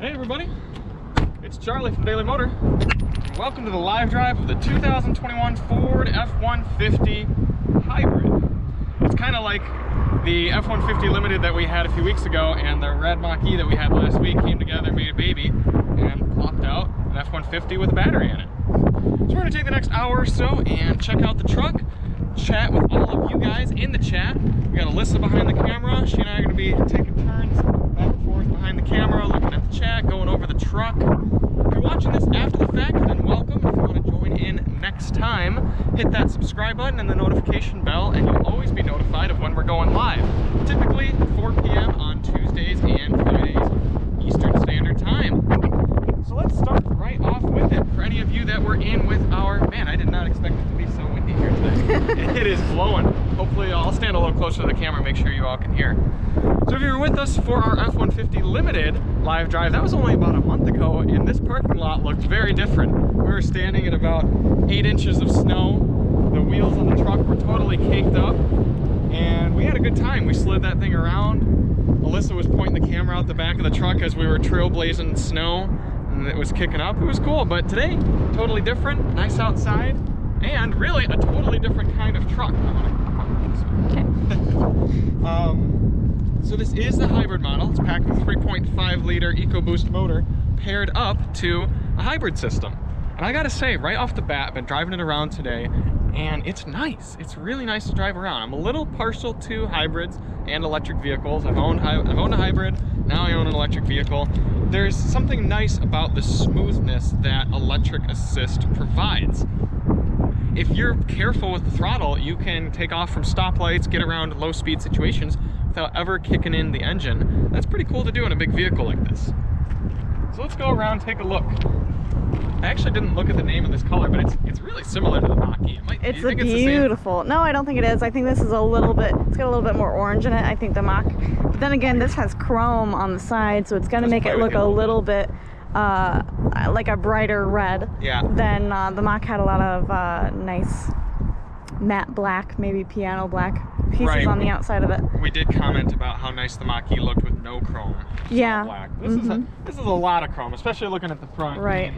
Hey everybody, it's Charlie from Daily Motor. Welcome to the live drive of the 2021 Ford F-150 Hybrid. It's kind of like the F-150 Limited that we had a few weeks ago, and the red Mach E that we had last week came together, made a baby, and plopped out an F-150 with a battery in it. So we're going to take the next hour or so and check out the truck, chat with all of you guys in the chat. We got Alissa behind the camera. She and I are going to be taking turns back and forth behind the camera, looking at the chat, going over the truck. If you're watching this after the fact, then welcome. If you want to join in next time, hit that subscribe button and the notification bell, and you'll always be notified of when we're going live. Typically 4 p.m. on Tuesdays and Fridays, Eastern Standard Time. So let's start right off with it. For any of you that were in with our, man, I did not expect it to be so windy here today. It is blowing. Hopefully I'll stand a little closer to the camera, make sure you all can hear. So if you were with us for our F-150 Limited live drive, that was only about a month ago, and this parking lot looked very different. We were standing at about 8 inches of snow. The wheels on the truck were totally caked up, and we had a good time. We slid that thing around. Alissa was pointing the camera out the back of the truck as we were trailblazing snow, and it was kicking up. It was cool, but today, totally different, nice outside, and really a totally different kind of truck. So this is the hybrid model. It's packed with a 3.5 liter EcoBoost motor paired up to a hybrid system. And I gotta say, right off the bat, I've been driving it around today, and it's nice. It's really nice to drive around. I'm a little partial to hybrids and electric vehicles. I've owned a hybrid, now I own an electric vehicle. There's something nice about the smoothness that electric assist provides. If you're careful with the throttle, you can take off from stoplights, get around low speed situations without ever kicking in the engine. That's pretty cool to do in a big vehicle like this. So let's go around and take a look. I actually didn't look at the name of this color, but it's really similar to the Mach E. It's beautiful. No, I don't think it is. I think this is a little bit, it's got a little bit more orange in it. I think the Mach, but then again, this has chrome on the side, so it's gonna make it look a little bit like a brighter red. Yeah. Than the Mach had a lot of nice matte black, maybe piano black pieces on the outside of it. We did comment about how nice the Mach E looked with no chrome. Yeah. Black. This is a lot of chrome, especially looking at the front. Right.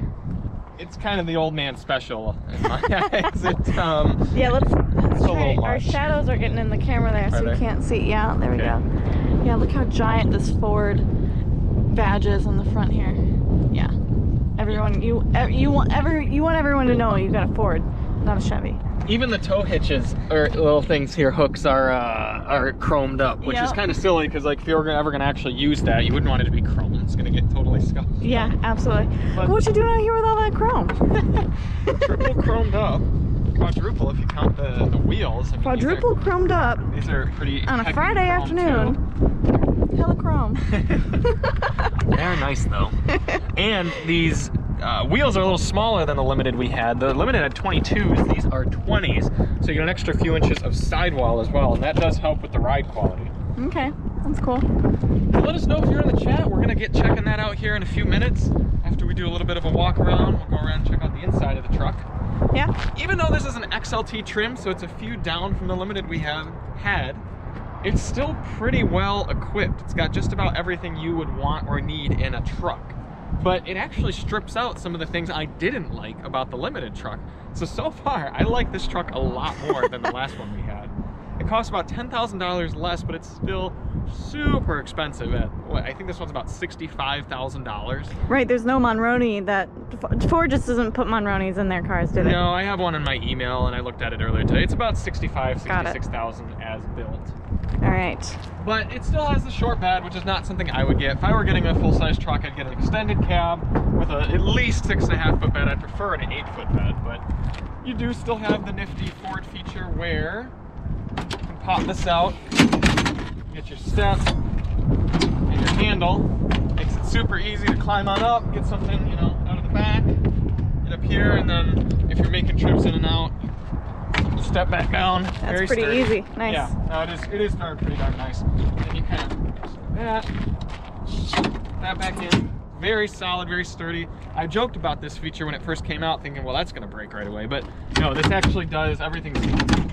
It's kind of the old man special in my eyes. Yeah, let's try. Our shadows are getting in the camera there, so you can't see. Yeah, there we go. Yeah, look how giant this Ford badge is on the front here. Yeah. Everyone, you want everyone to know you got a Ford, not a Chevy. Even the tow hitches or little things here, hooks are chromed up, which is kind of silly because like if you're ever gonna actually use that, you wouldn't want it to be chrome. It's gonna get totally scuffed. Yeah, absolutely. But what you doing out here with all that chrome? Triple chromed up, quadruple if you count the wheels. I mean, quadruple chromed up. These are pretty on a Friday afternoon. Hella chrome. They're nice though. And these wheels are a little smaller than the Limited we had. The Limited had 22s, these are 20s, so you get an extra few inches of sidewall as well, and that does help with the ride quality. Okay, that's cool. Let us know if you're in the chat. We're gonna get checking that out here in a few minutes. After we do a little bit of a walk around, we'll go around and check out the inside of the truck. Yeah. Even though this is an XLT trim, so it's a few down from the Limited we have had, it's still pretty well equipped. It's got just about everything you would want or need in a truck. But it actually strips out some of the things I didn't like about the Limited truck. So far, I like this truck a lot more than the last one we had. It costs about $10,000 less, but it's still super expensive at, I think this one's about $65,000. Right, there's no Monroney. That Ford just doesn't put Monroneys in their cars, do they? No, I have one in my email, and I looked at it earlier today. It's about $66,000 as built. All right. But it still has the short bed, which is not something I would get. If I were getting a full-size truck, I'd get an extended cab with at least 6.5-foot bed. I'd prefer an 8-foot bed, but you do still have the nifty Ford feature where you can pop this out, get your step and your handle. Makes it super easy to climb on up, get something, out of the back, get up here, and then if you're making trips in and out, step back down. That's pretty easy. Nice. Yeah, no, it is pretty darn nice. And you kind of that back in. Very solid, very sturdy. I joked about this feature when it first came out, thinking, well, that's going to break right away. But no, this actually does. Everything's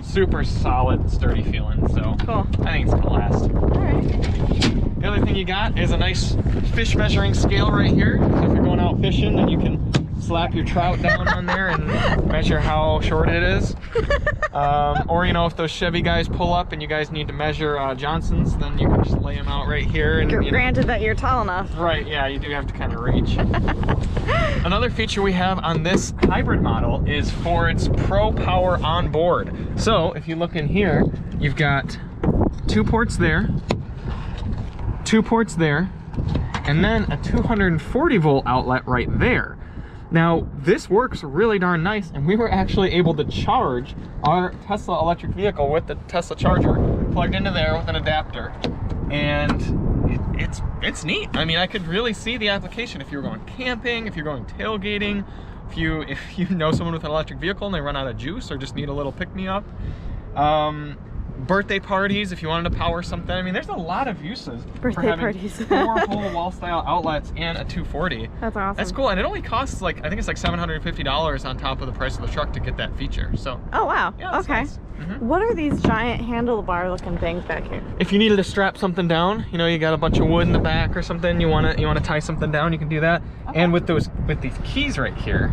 super solid, sturdy feeling. So cool. I think it's going to last. All right. The other thing thing you got is a nice fish measuring scale right here. So if you're going out fishing, then you can slap your trout down on there and measure how short it is. Or, you know, if those Chevy guys pull up and you guys need to measure Johnsons, then you can just lay them out right here. And, granted that you're tall enough. Right, yeah, you do have to kind of reach. Another feature we have on this hybrid model is Ford's Pro Power on board. So if you look in here, you've got 2 ports there, 2 ports there, and then a 240 volt outlet right there. Now, this works really darn nice, and we were actually able to charge our Tesla electric vehicle with the Tesla charger plugged into there with an adapter. And it's neat. I mean, I could really see the application if you were going camping, if you're going tailgating, if you know someone with an electric vehicle and they run out of juice or just need a little pick-me-up. Birthday parties, if you wanted to power something. I mean, there's a lot of uses for having parties. 4 whole wall style outlets and a 240. That's awesome. That's cool, and it only costs like, I think it's like $750 on top of the price of the truck to get that feature. So. Oh wow. Yeah, okay. Nice. What are these giant handlebar looking things back here? If you needed to strap something down, you know, you got a bunch of wood in the back or something, you wanna tie something down, you can do that. Okay. And with these keys right here,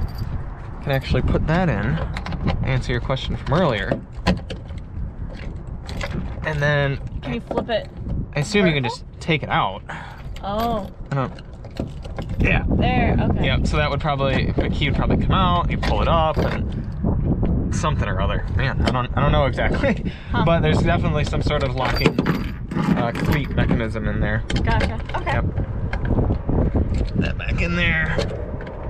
you can actually put that in. Answer your question from earlier. And then can you flip it? I assume you can just take it out. Oh. I don't. Yeah. There. Okay. Yep. So that would probably, a key would probably come out. You pull it up and something or other. Man, I don't know exactly, but there's definitely some sort of locking cleat mechanism in there. Gotcha. Okay. Yep. Put that back in there.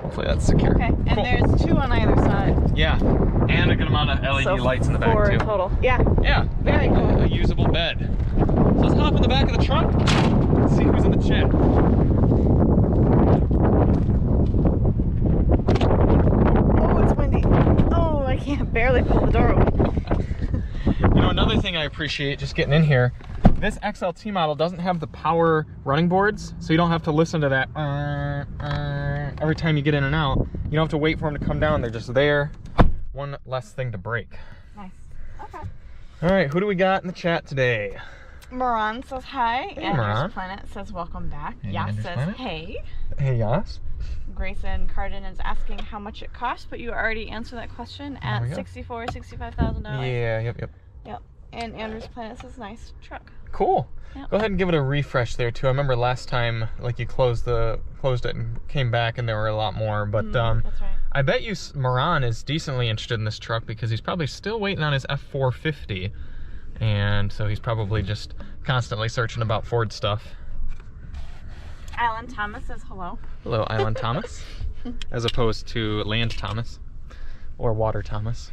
Hopefully that's secure. Okay. And cool. there's 2 on either side. Yeah. And a good amount of LED lights in the back 4 too. Total. Yeah. Yeah. Very cool. A usable bed. So let's hop in the back of the trunk and see who's in the chat. Oh, it's windy. Oh, I can't barely pull the door open. You know, another thing I appreciate just getting in here, this XLT model doesn't have the power running boards, so you don't have to listen to that every time you get in and out. You don't have to wait for them to come down. They're just there. One less thing to break. Nice. Okay. All right, who do we got in the chat today? Moran says hi. Hey, Moran. Planet says welcome back. Hey, Yas Anders says Planet. hey. Hey, Yas. Grayson Cardin is asking how much it costs, but you already answered that question at $65,000. Yeah, yep. Yep. And Anders Planet says nice truck. Cool. Yep. Go ahead and give it a refresh there too. I remember last time, like, you closed it and came back and there were a lot more, but that's right. I bet you Moran is decently interested in this truck because he's probably still waiting on his F-450, and so he's probably just constantly searching about Ford stuff. Alan Thomas says hello. Hello, Alan Thomas, as opposed to Land Thomas or Water Thomas.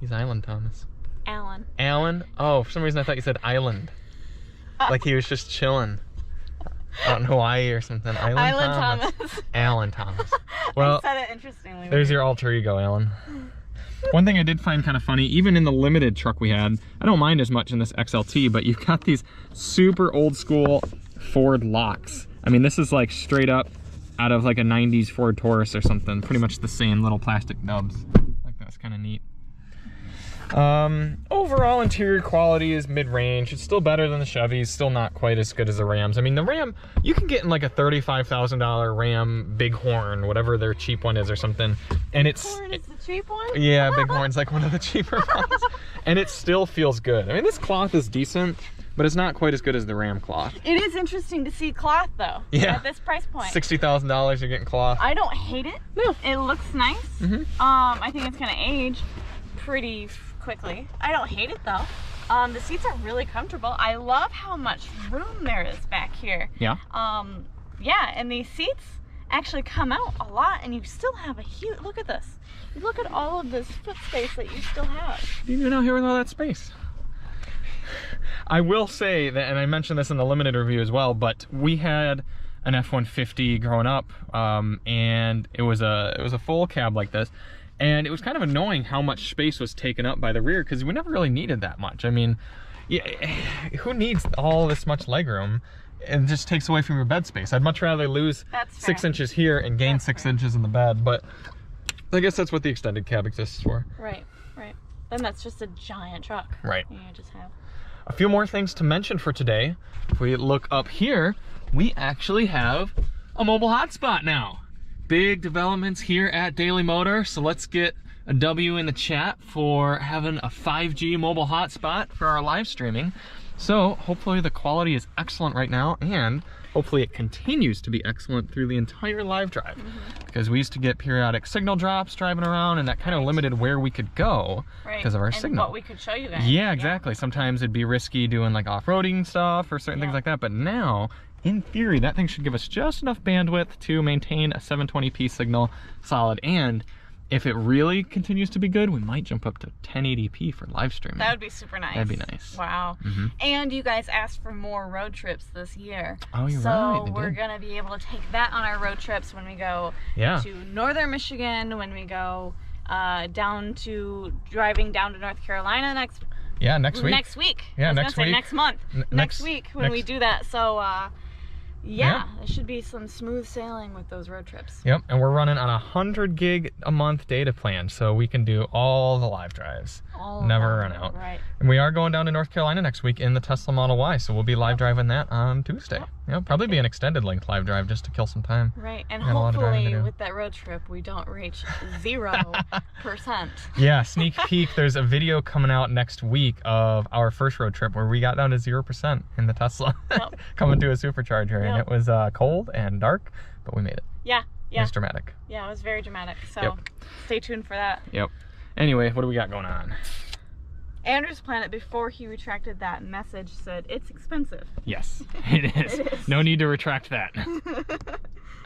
He's Island Thomas. Alan. Alan? Oh, for some reason I thought you said island. Like he was just chilling out in Hawaii or something. Island Thomas. Alan Thomas. Well, I said it interestingly. There's your alter ego, Alan. One thing I did find kind of funny, even in the limited truck we had, I don't mind as much in this XLT, but you've got these super old school Ford locks. I mean, this is like straight up out of like a 90s Ford Taurus or something. Pretty much the same little plastic nubs. Like that's kind of neat. Overall interior quality is mid-range. It's still better than the Chevys, still not quite as good as the Rams. I mean, the Ram, you can get in like a $35,000 Ram Bighorn, whatever their cheap one is or something. And Bighorn is the cheap one? Yeah, Bighorn's like one of the cheaper ones. And it still feels good. I mean, this cloth is decent, but it's not quite as good as the Ram cloth. It is interesting to see cloth though. Yeah. At this price point. $60,000 you're getting cloth. I don't hate it. No. It looks nice. Mm-hmm. I think it's gonna age pretty quickly. I don't hate it though. The seats are really comfortable. I love how much room there is back here. Yeah. Yeah, and these seats actually come out a lot, and you still have a huge, look at this. Look at all of this foot space that you still have. You even out here with all that space. I will say that, and I mentioned this in the limited review as well, but we had an F-150 growing up, and it was a full cab like this. And it was kind of annoying how much space was taken up by the rear because we never really needed that much. I mean, yeah, who needs all this much legroom? It just takes away from your bed space. I'd much rather lose 6 inches here and gain 6 inches in the bed, but I guess that's what the extended cab exists for. Right, right. Then that's just a giant truck. Right. You just have. a few more things to mention for today. If we look up here, we actually have a mobile hotspot now. Big developments here at Daily Motor, so let's get a W in the chat for having a 5G mobile hotspot for our live streaming. So hopefully the quality is excellent right now, and hopefully it continues to be excellent through the entire live drive. Because we used to get periodic signal drops driving around, and that kind of limited where we could go because of our signal. What we could show you guys. Yeah, exactly. Sometimes it'd be risky doing like off-roading stuff or certain things like that, but now, in theory, that thing should give us just enough bandwidth to maintain a 720p signal solid, and if it really continues to be good, we might jump up to 1080p for live streaming. That would be super nice. That'd be nice. Wow. And you guys asked for more road trips this year. Oh, you're right. So we're going to be able to take that on our road trips when we go to northern Michigan, when we go driving down to North Carolina next week. Yeah, next week. Next week. Yeah, next week. Next month. Next week when we do that. So, yeah, there should be some smooth sailing with those road trips. Yep, and we're running on a 100 gig a month data plan, so we can do all the live drives. Never run out. Right. And we are going down to North Carolina next week in the Tesla Model Y, so we'll be live driving that on Tuesday. Yeah, probably be an extended length live drive just to kill some time. Right, and hopefully with that road trip we don't reach 0%. Yeah, sneak peek, there's a video coming out next week of our first road trip where we got down to 0% in the Tesla. Coming to a supercharger, and it was cold and dark, but we made it. Yeah. It was dramatic. Yeah, it was very dramatic, so stay tuned for that. Yep. Anyway, what do we got going on? Andrew's Planet, before he retracted that message, said it's expensive. Yes, it is. It is. No need to retract that.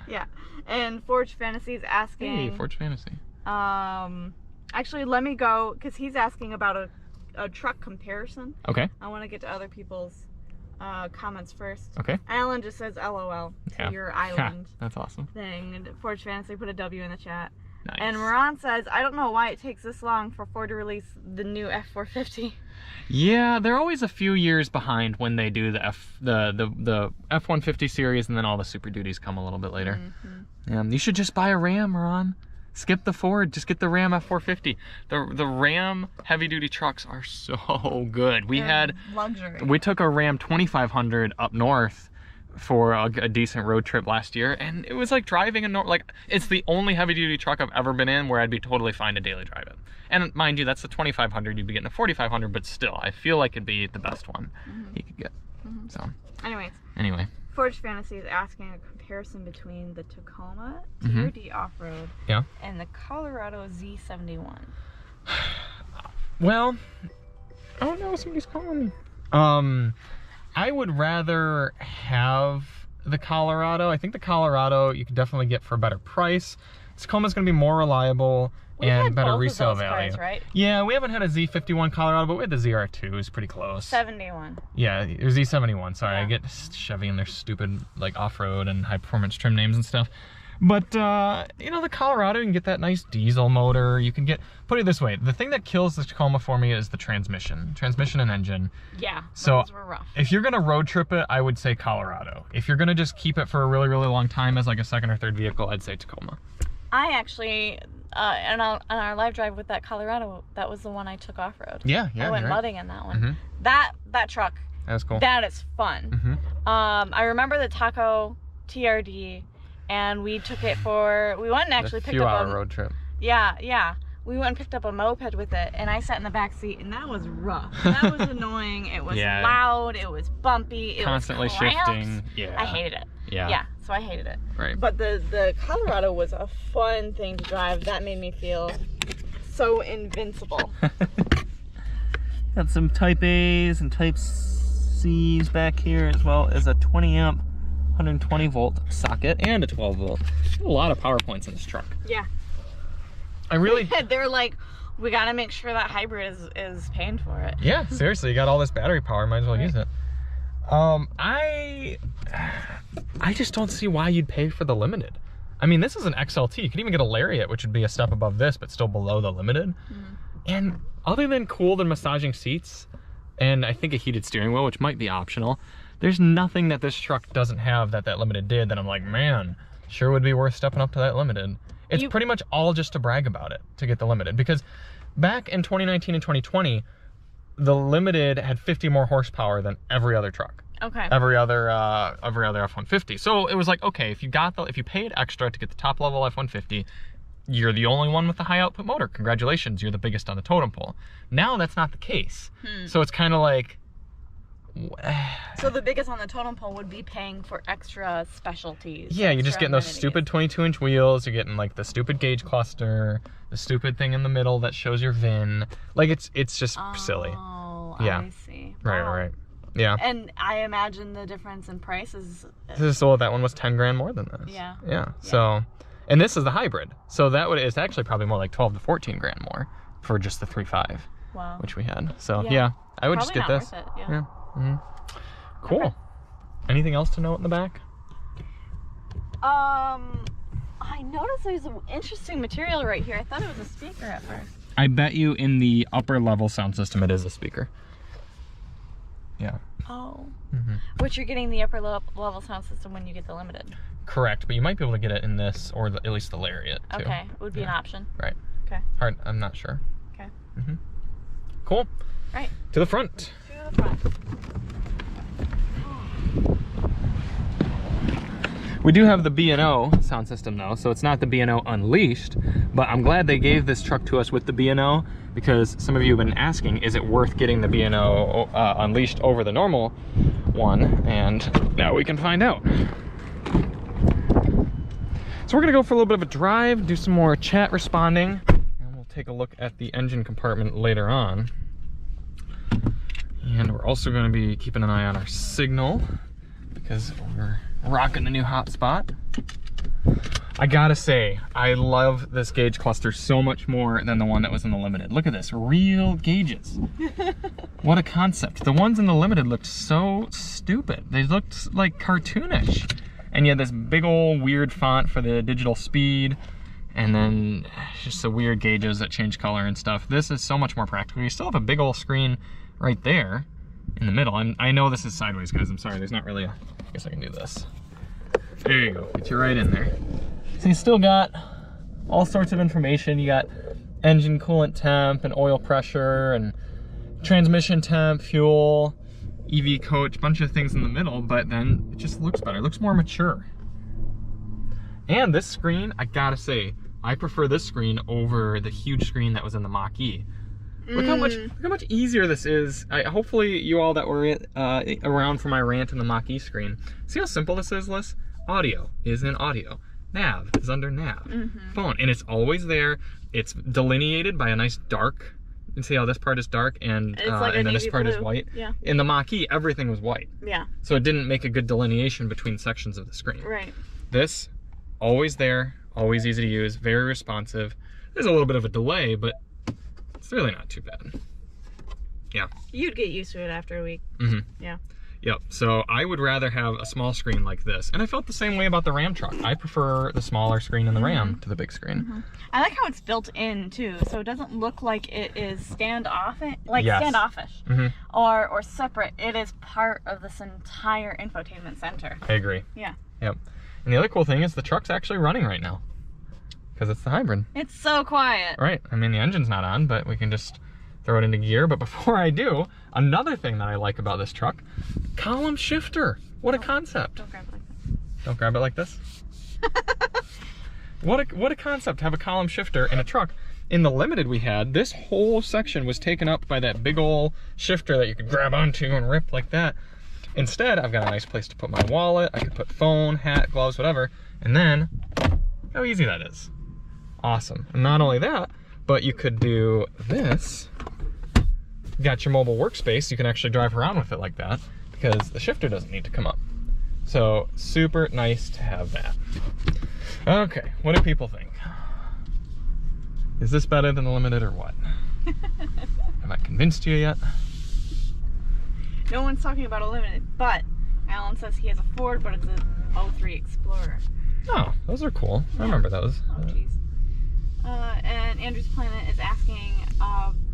Yeah. And Forge Fantasy's asking... Hey, Forge Fantasy. Actually, let me go, because he's asking about a truck comparison. Okay. I want to get to other people's comments first. Okay. Alan just says LOL to your island that's awesome. thing. And Forge Fantasy put a W in the chat. Nice. And Moran says, I don't know why it takes this long for Ford to release the new F-450. Yeah, they're always a few years behind when they do the F-150 series, and then all the Super Duties come a little bit later. You should just buy a Ram, Moran. Skip the Ford, just get the Ram F-450. The Ram heavy duty trucks are so good. We had luxury. We took a Ram 2500 up north for a decent road trip last year, and it was like driving it's the only heavy duty truck I've ever been in where I'd be totally fine to daily drive it. And mind you, that's the 2500, you'd be getting a 4500, but still, I feel like it'd be the best one you could get. So anyway, Forge Fantasy is asking a comparison between the Tacoma TRD off-road and the Colorado Z71. Well, I don't know, somebody's calling me. I would rather have the Colorado. I think the Colorado you could definitely get for a better price. Tacoma's going to be more reliable and better resale value. Cars, right? Yeah, we haven't had a Z51 Colorado, but we had the ZR2, is pretty close. 71. Yeah, or Z71, sorry. I get Chevy and their stupid like off-road and high-performance trim names and stuff. But, you know, the Colorado, you can get that nice diesel motor. You can get, put it this way, the thing that kills the Tacoma for me is the transmission and engine. Yeah, so those were rough. If you're going to road trip it, I would say Colorado. If you're going to just keep it for a really, really long time as like a second or third vehicle, I'd say Tacoma. I actually, on our live drive with that Colorado, that was the one I took off-road. Yeah, I went mudding in that one. That truck, that was cool. That is fun. I remember the Taco TRD, and we took it for, we went and actually picked up a few-hour road trip. Yeah. We went and picked up a moped with it, and I sat in the back seat, and that was rough. That was annoying. It was loud. It was bumpy. It constantly was cramped. shifting. Yeah. I hated it. Yeah, so I hated it. Right. But the Colorado was a fun thing to drive. That made me feel so invincible. Got some Type A's and Type C's back here, as well as a 20 amp 120 volt socket and a 12 volt. A lot of power points in this truck. Yeah. They're like, we gotta make sure that hybrid is paying for it. Yeah, seriously, you got all this battery power, might as well use it. I just don't see why you'd pay for the Limited. I mean, this is an XLT. You could even get a Lariat, which would be a step above this, but still below the Limited. And other than cooled and massaging seats, and I think a heated steering wheel, which might be optional, there's nothing that this truck doesn't have that Limited did that I'm like, man, sure would be worth stepping up to that Limited. It's pretty much all just to brag about it, to get the Limited. Because back in 2019 and 2020, the Limited had 50 more horsepower than every other truck. Okay. Every other F-150. So it was like, okay, if you paid extra to get the top level F-150, you're the only one with the high output motor. Congratulations, you're the biggest on the totem pole. Now that's not the case. So it's kind of like. So the biggest on the totem pole would be paying for extra specialties. Yeah, you're just getting those stupid 22-inch wheels. You're getting like the stupid gauge cluster, the stupid thing in the middle that shows your VIN. Like it's just silly. Oh, yeah. I see. Right. Yeah. And I imagine the difference in price is. So that one was 10 grand more than this. Yeah. Yeah. So, and this is the hybrid. So it's actually probably more like 12 to 14 grand more for just the 3.5. Wow. Which we had. So yeah, I would probably just get not this. Worth it, yeah. Cool. Okay. Anything else to note in the back? I noticed there's an interesting material right here. I thought it was a speaker at first. I bet you in the upper level sound system it is a speaker. Yeah. Oh. Which you're getting the upper level sound system when you get the Limited. Correct, but you might be able to get it in this or at least the Lariat too. Okay, would be an option. Right. Okay. Hard. I'm not sure. Okay. Cool. Right. To the front. To the front. We do have the B&O sound system though, so it's not the B&O Unleashed, but I'm glad they gave this truck to us with the B&O because some of you have been asking, is it worth getting the B&O Unleashed over the normal one? And now we can find out. So we're gonna go for a little bit of a drive, do some more chat responding, and we'll take a look at the engine compartment later on. And we're also gonna be keeping an eye on our signal because we're rocking the new hotspot. I gotta say, I love this gauge cluster so much more than the one that was in the Limited. Look at this, real gauges. What a concept. The ones in the Limited looked so stupid. They looked like cartoonish. And you had this big old weird font for the digital speed, and then just the weird gauges that change color and stuff. This is so much more practical. You still have a big old screen right there in the middle. I know this is sideways, guys. I'm sorry, there's not really a, I guess I can do this. There you go, get you right in there. So you still got all sorts of information. You got engine coolant temp and oil pressure and transmission temp, fuel, EV coach, bunch of things in the middle, but then it just looks better. It looks more mature. And this screen, I gotta say, I prefer this screen over the huge screen that was in the Mach E. Look how much easier this is. Hopefully you all that were around for my rant in the Mach E screen, see how simple this is, Liz? Audio is in audio. Nav is under nav. Phone, and it's always there. It's delineated by a nice dark. You can see how this part is dark and, like and then this part blue. is white. Yeah. In the Mach E, everything was white. Yeah. So it didn't make a good delineation between sections of the screen. Right. This, always there, always easy to use, very responsive. There's a little bit of a delay, but it's really not too bad. Yeah. You'd get used to it after a week. Yeah. Yep, so I would rather have a small screen like this. And I felt the same way about the Ram truck. I prefer the smaller screen in the Ram to the big screen. I like how it's built in too, so it doesn't look like it is standoffish or separate. It is part of this entire infotainment center. I agree. Yeah. Yep. And the other cool thing is the truck's actually running right now because it's the hybrid. It's so quiet. Right. I mean, the engine's not on, but we can just throw it into gear. But before I do, another thing that I like about this truck, column shifter. What a concept. Don't grab it like that. Don't grab it like this? What a concept to have a column shifter in a truck. In the Limited we had, this whole section was taken up by that big old shifter that you could grab onto and rip like that. Instead, I've got a nice place to put my wallet. I could put phone, hat, gloves, whatever. And then, how easy that is. Awesome. And not only that, but you could do this. You got your mobile workspace. You can actually drive around with it like that because the shifter doesn't need to come up. So super nice to have that. Okay, what do people think? Is this better than the Limited or what? Have I convinced you yet? No one's talking about a Limited, but Alan says he has a Ford, but it's a 03 Explorer. Oh, those are cool. I remember those. Oh, jeez. And Andrew's Planet is asking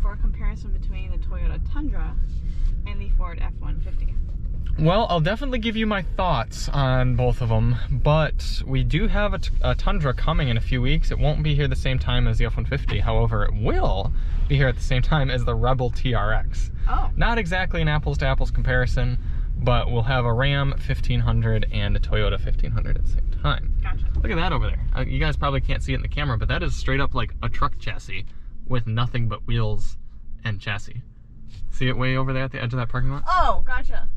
for a comparison between the Toyota Tundra and the Ford F-150. Well, I'll definitely give you my thoughts on both of them, but we do have a Tundra coming in a few weeks. It won't be here the same time as the F-150. However, it will be here at the same time as the Rebel TRX. Oh. Not exactly an apples to apples comparison, but we'll have a Ram 1500 and a Toyota 1500 at the same time. Gotcha. Look at that over there. You guys probably can't see it in the camera, but that is straight up like a truck chassis with nothing but wheels and chassis. See it way over there at the edge of that parking lot? Oh, gotcha.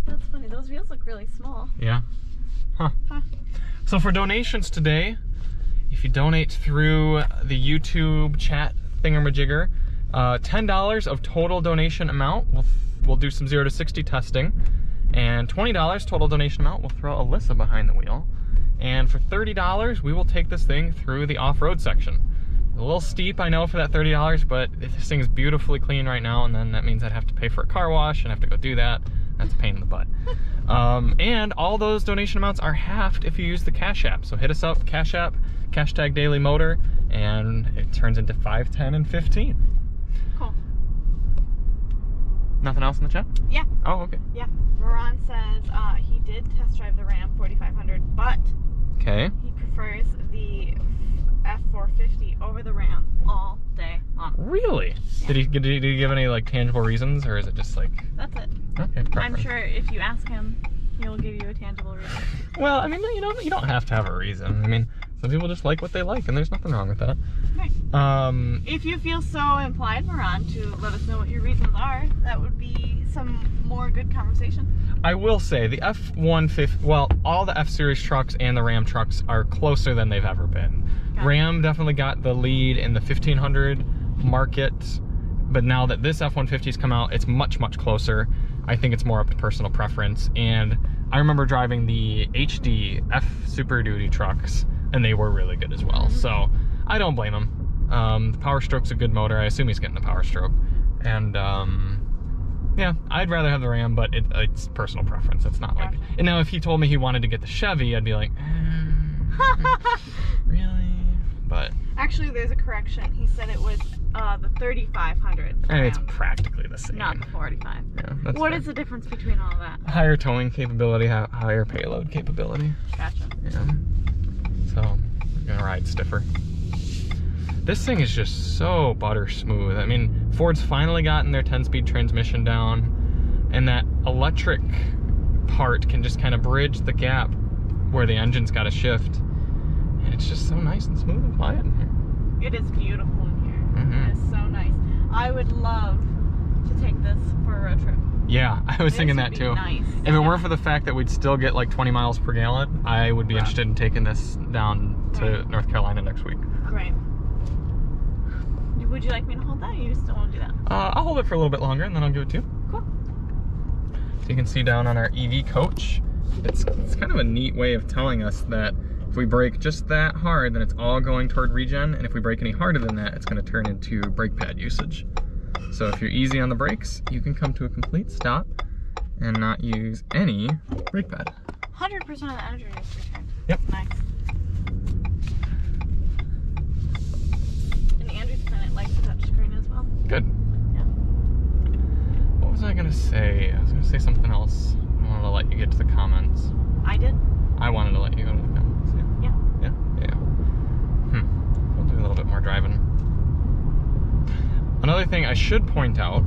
That's funny. Those wheels look really small. Yeah. Huh. So for donations today, if you donate through the YouTube chat thingamajigger, $10 of total donation amount, we'll do some 0 to 60 testing, and $20 total donation amount, we'll throw Alissa behind the wheel, and for $30, we will take this thing through the off-road section. A little steep, I know, for that $30, but this thing is beautifully clean right now, and then that means I'd have to pay for a car wash and have to go do that. That's a pain in the butt. And all those donation amounts are halved if you use the Cash App. So hit us up, Cash App, hashtag Daily Motor, and it turns into 5, 10, and 15. Cool. Nothing else in the chat? Yeah. Oh, okay. Yeah. Moran says he did test drive the Ram 4500, but Okay. he prefers the F-450 over the Ram all day long. Really? Yeah. Did he give any like tangible reasons, or is it just like? That's it. Okay. I'm sure if you ask him, he'll give you a tangible reason. Well, I mean, you don't have to have a reason. I mean, some people just like what they like, and there's nothing wrong with that. Right. If you feel so implied, Moran, to let us know what your reasons are, that would be some more good conversation. I will say the F-150, well, all the F-Series trucks and the Ram trucks are closer than they've ever been. Ram definitely got the lead in the 1500 market, but now that this F-150's come out, it's much, much closer. I think it's more up to personal preference, and I remember driving the HD F Super Duty trucks, and they were really good as well, so I don't blame him. The Power Stroke's a good motor. I assume he's getting the Power Stroke, and yeah, I'd rather have the Ram, but it's personal preference. It's not like, and now if he told me he wanted to get the Chevy, I'd be like, really? But actually, there's a correction. He said it was the 3500. And it's practically the same. Not the 45. Yeah, that's what fair. is the difference between all that? Higher towing capability, higher payload capability. Gotcha. Yeah. So, I'm gonna ride stiffer. This thing is just so butter smooth. I mean, Ford's finally gotten their 10-speed transmission down, and that electric part can just kind of bridge the gap where the engine's got to shift. And it's just so nice and smooth and quiet in here. It is beautiful in here. It is so nice. I would love to take this for a road trip. Yeah, I was thinking that too. Nice. If it weren't for the fact that we'd still get like 20 miles per gallon, I would be interested in taking this down to North Carolina next week. Great. Would you like me to hold that, or you still want to do that? I'll hold it for a little bit longer, and then I'll give it to you. Cool. So you can see down on our EV coach, it's kind of a neat way of telling us that if we brake just that hard, then it's all going toward regen, and if we brake any harder than that, it's going to turn into brake pad usage. So if you're easy on the brakes, you can come to a complete stop and not use any brake pad. 100% of the energy is returned. Yep. Nice. And Andrew's Planet likes the touchscreen as well. Good. Yeah. What was I going to say? I was going to say something else. I wanted to let you get to the comments. I did? I wanted to let you go to the comments. Yeah. Yeah. We'll do a little bit more driving. Another thing I should point out,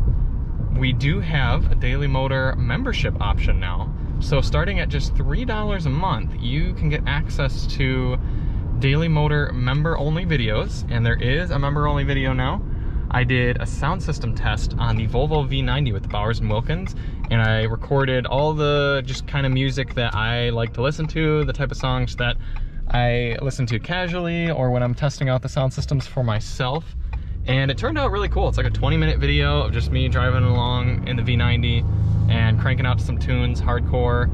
we do have a Daily Motor membership option now. So starting at just $3 a month, you can get access to Daily Motor member-only videos, and there is a member-only video now. I did a sound system test on the Volvo V90 with the Bowers & Wilkins, and I recorded all the just kind of music that I like to listen to, the type of songs that I listen to casually or when I'm testing out the sound systems for myself. And it turned out really cool. It's like a 20-minute video of just me driving along in the V90 and cranking out some tunes, hardcore.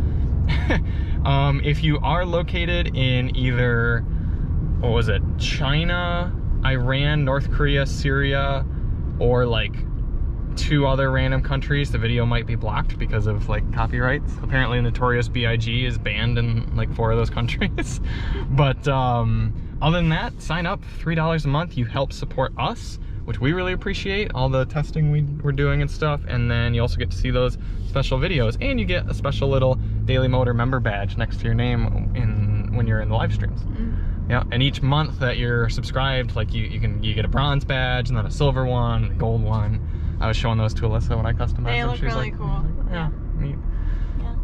If you are located in either, what was it, China, Iran, North Korea, Syria, or like 2 other random countries, the video might be blocked because of like copyrights. Apparently Notorious B.I.G. is banned in like 4 of those countries. But other than that, sign up, $3 a month. You help support us which we really appreciate, all the testing we're doing and stuff. And then you also get to see those special videos, and you get a special little Daily Motor member badge next to your name when you're in the live streams. Yeah, and each month that you're subscribed, like you get a bronze badge, and then a silver one, and a gold one. I was showing those to Alissa when I customized them. They look She was really like, cool. yeah, neat. Yeah.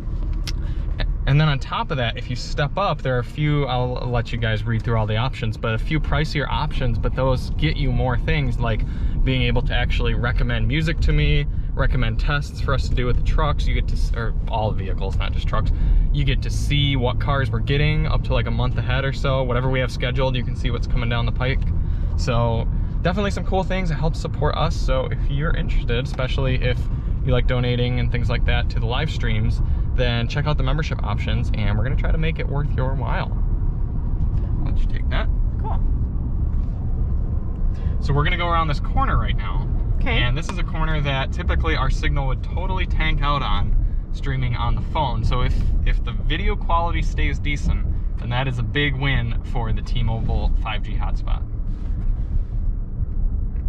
And then on top of that, if you step up, there are a few, I'll let you guys read through all the options, but a few pricier options, but those get you more things, like being able to actually recommend music to me, recommend tests for us to do with the trucks. You get to, or all vehicles, not just trucks. You get to see what cars we're getting up to like a month ahead or so. Whatever we have scheduled, you can see what's coming down the pike. So definitely some cool things that help support us. So if you're interested, especially if you like donating and things like that to the live streams, then check out the membership options, and we're gonna try to make it worth your while. I'll let you take that. Cool. So we're gonna go around this corner right now. Okay. And this is a corner that typically our signal would totally tank out on streaming on the phone. So if the video quality stays decent, then that is a big win for the T-Mobile 5G hotspot.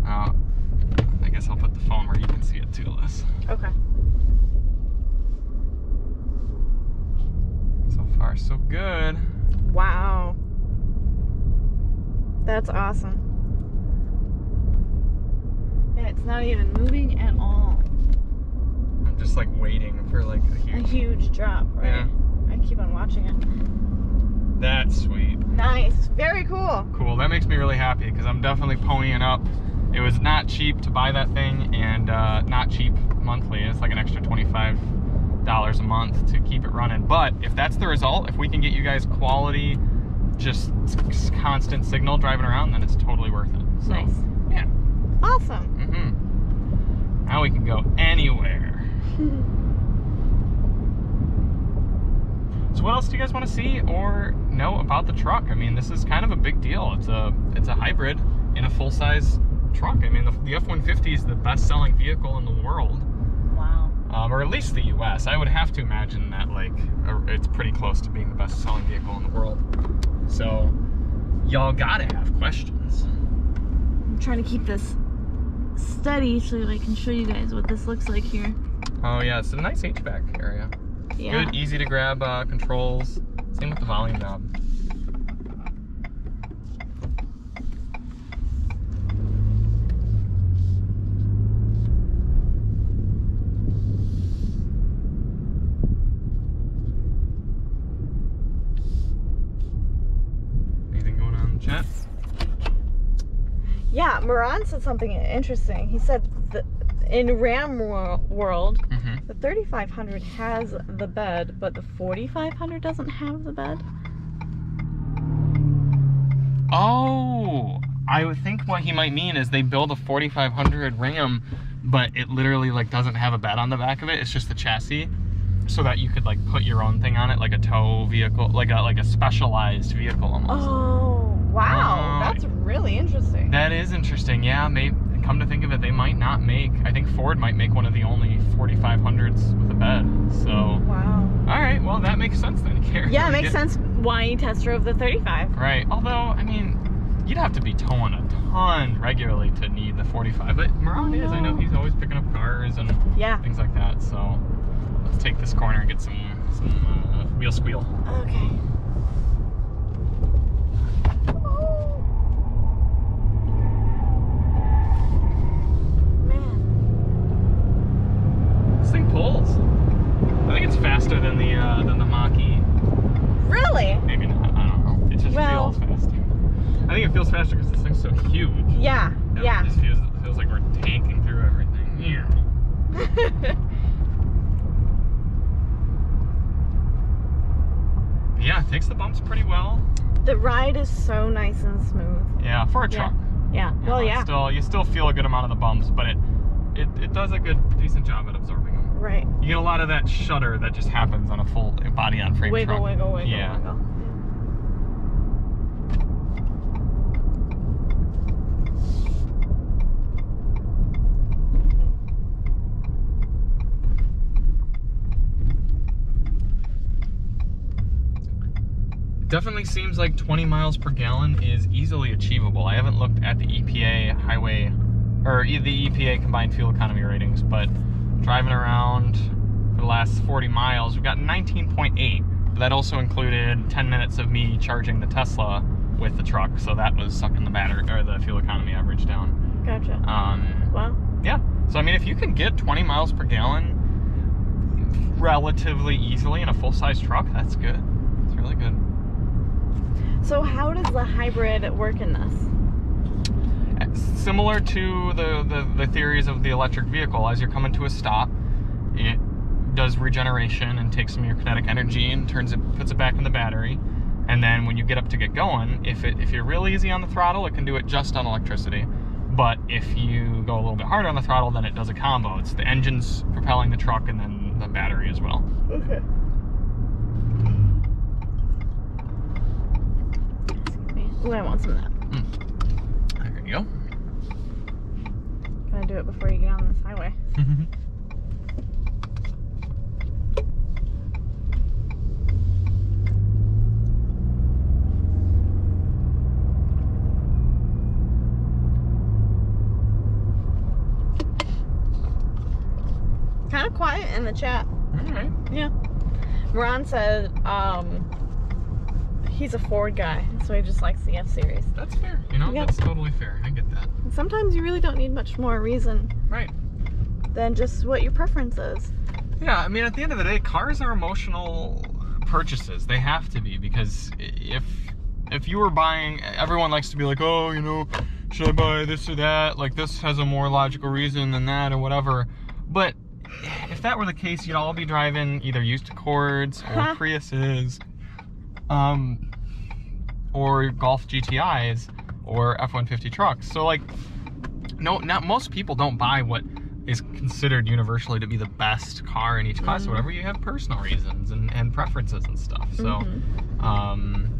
I guess I'll put the phone where you can see it too, Liz. Okay. So far, so good. Wow. That's awesome. Yeah, it's not even moving at all. I'm just like waiting for like A huge drop, right? Yeah. I keep on watching it. That's sweet. Nice. Very cool. Cool. That makes me really happy because I'm definitely ponying up. It was not cheap to buy that thing, and not cheap monthly. It's like an extra $25 a month to keep it running. But if that's the result, if we can get you guys quality, just constant signal driving around, then it's totally worth it. So, Nice. yeah. Awesome. Now we can go anywhere. So what else do you guys want to see or know about the truck? I mean, this is kind of a big deal. It's a hybrid in a full-size truck. I mean, the F-150 is the best-selling vehicle in the world. Wow. Or at least the U.S. I would have to imagine that, like, it's pretty close to being the best-selling vehicle in the world. So, y'all gotta have questions. I'm trying to keep this steady so I can show you guys what this looks like here. Oh yeah, it's a nice HVAC area. Yeah. Good, easy to grab controls. Same with the volume knob. Anything going on in the chat? Yeah, Moran said something interesting. He said that in Ram world, the 3500 has the bed, but the 4500 doesn't have the bed. Oh, I would think what he might mean is they build a 4500 Ram, but it literally like doesn't have a bed on the back of it. It's just the chassis, so that you could like put your own thing on it, like a tow vehicle, like a specialized vehicle almost. Oh, wow, that's really interesting. That is interesting. Yeah, maybe. Come to think of it, they might not make, I think Ford might make one of the only 4500s with a bed, so. Wow. All right, well, that makes sense then. Yeah, it makes sense why you test drove the 35. Right, although, I mean, you'd have to be towing a ton regularly to need the 45, but Moran is, I know he's always picking up cars and things like that, so let's take this corner and get some wheel squeal. Okay. This thing pulls. I think it's faster than the Mach E. Really? Maybe not. I don't know. It just feels faster. I think it feels faster because this thing's so huge. Yeah. Yeah. It just feels like we're tanking through everything. Yeah, it takes the bumps pretty well. The ride is so nice and smooth. Yeah, for a truck. Yeah. Well, yeah. You still feel a good amount of the bumps, but it does a decent job at absorbing them. Right. You get a lot of that shudder that just happens on a full body on frame truck. Wiggle, yeah. wiggle. Definitely seems like 20 miles per gallon is easily achievable. I haven't looked at the EPA highway or the EPA combined fuel economy ratings, but driving around for the last 40 miles, we've got 19.8. But that also included 10 minutes of me charging the Tesla with the truck, so that was sucking the battery or the fuel economy average down. Gotcha. Wow. Yeah. So I mean, if you can get 20 miles per gallon relatively easily in a full-size truck, that's good. It's really good. So how does the hybrid work in this? Similar to the theories of the electric vehicle, as you're coming to a stop, it does regeneration and takes some of your kinetic energy and puts it back in the battery. And then when you get up to get going, if you're real easy on the throttle, it can do it just on electricity. But if you go a little bit harder on the throttle, then it does a combo. It's the engine's propelling the truck and then the battery as well. Okay. Excuse me. Ooh, I want some of that. There you go. Gotta do it before you get on this highway. Kind of quiet in the chat. Alright. Yeah. Ron said he's a Ford guy, so he just likes the F-Series. That's fair. You know, that's totally fair. I get that. Sometimes you really don't need much more reason Right. than just what your preference is. Yeah, I mean, at the end of the day, cars are emotional purchases. They have to be, because if you were buying, everyone likes to be like, oh, you know, should I buy this or that? Like, this has a more logical reason than that or whatever. But if that were the case, you'd all be driving either used Accords or Priuses, or Golf GTIs or F-150 trucks. So like, not most people don't buy what is considered universally to be the best car in each class or whatever. You have personal reasons and preferences and stuff. So,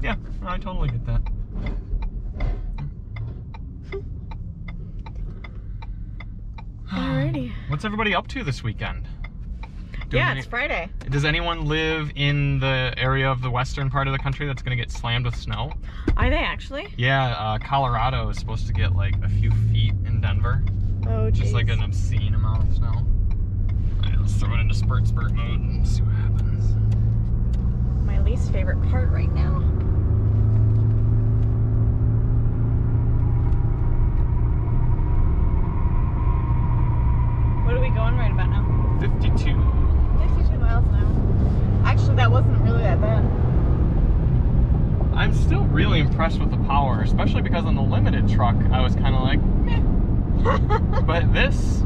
yeah, I totally get that. Alrighty. What's everybody up to this weekend? It's Friday. Does anyone live in the area of the western part of the country that's going to get slammed with snow? Are they actually? Yeah, Colorado is supposed to get like a few feet in Denver. Oh, geez. Just like an obscene amount of snow. Alright, let's throw it into spurt mode and see what happens. My least favorite part right now. What are we going right about now? 52. 52 miles an hour. Actually, that wasn't really that bad. I'm still really impressed with the power, especially because on the limited truck, I was kind of like, meh. But this,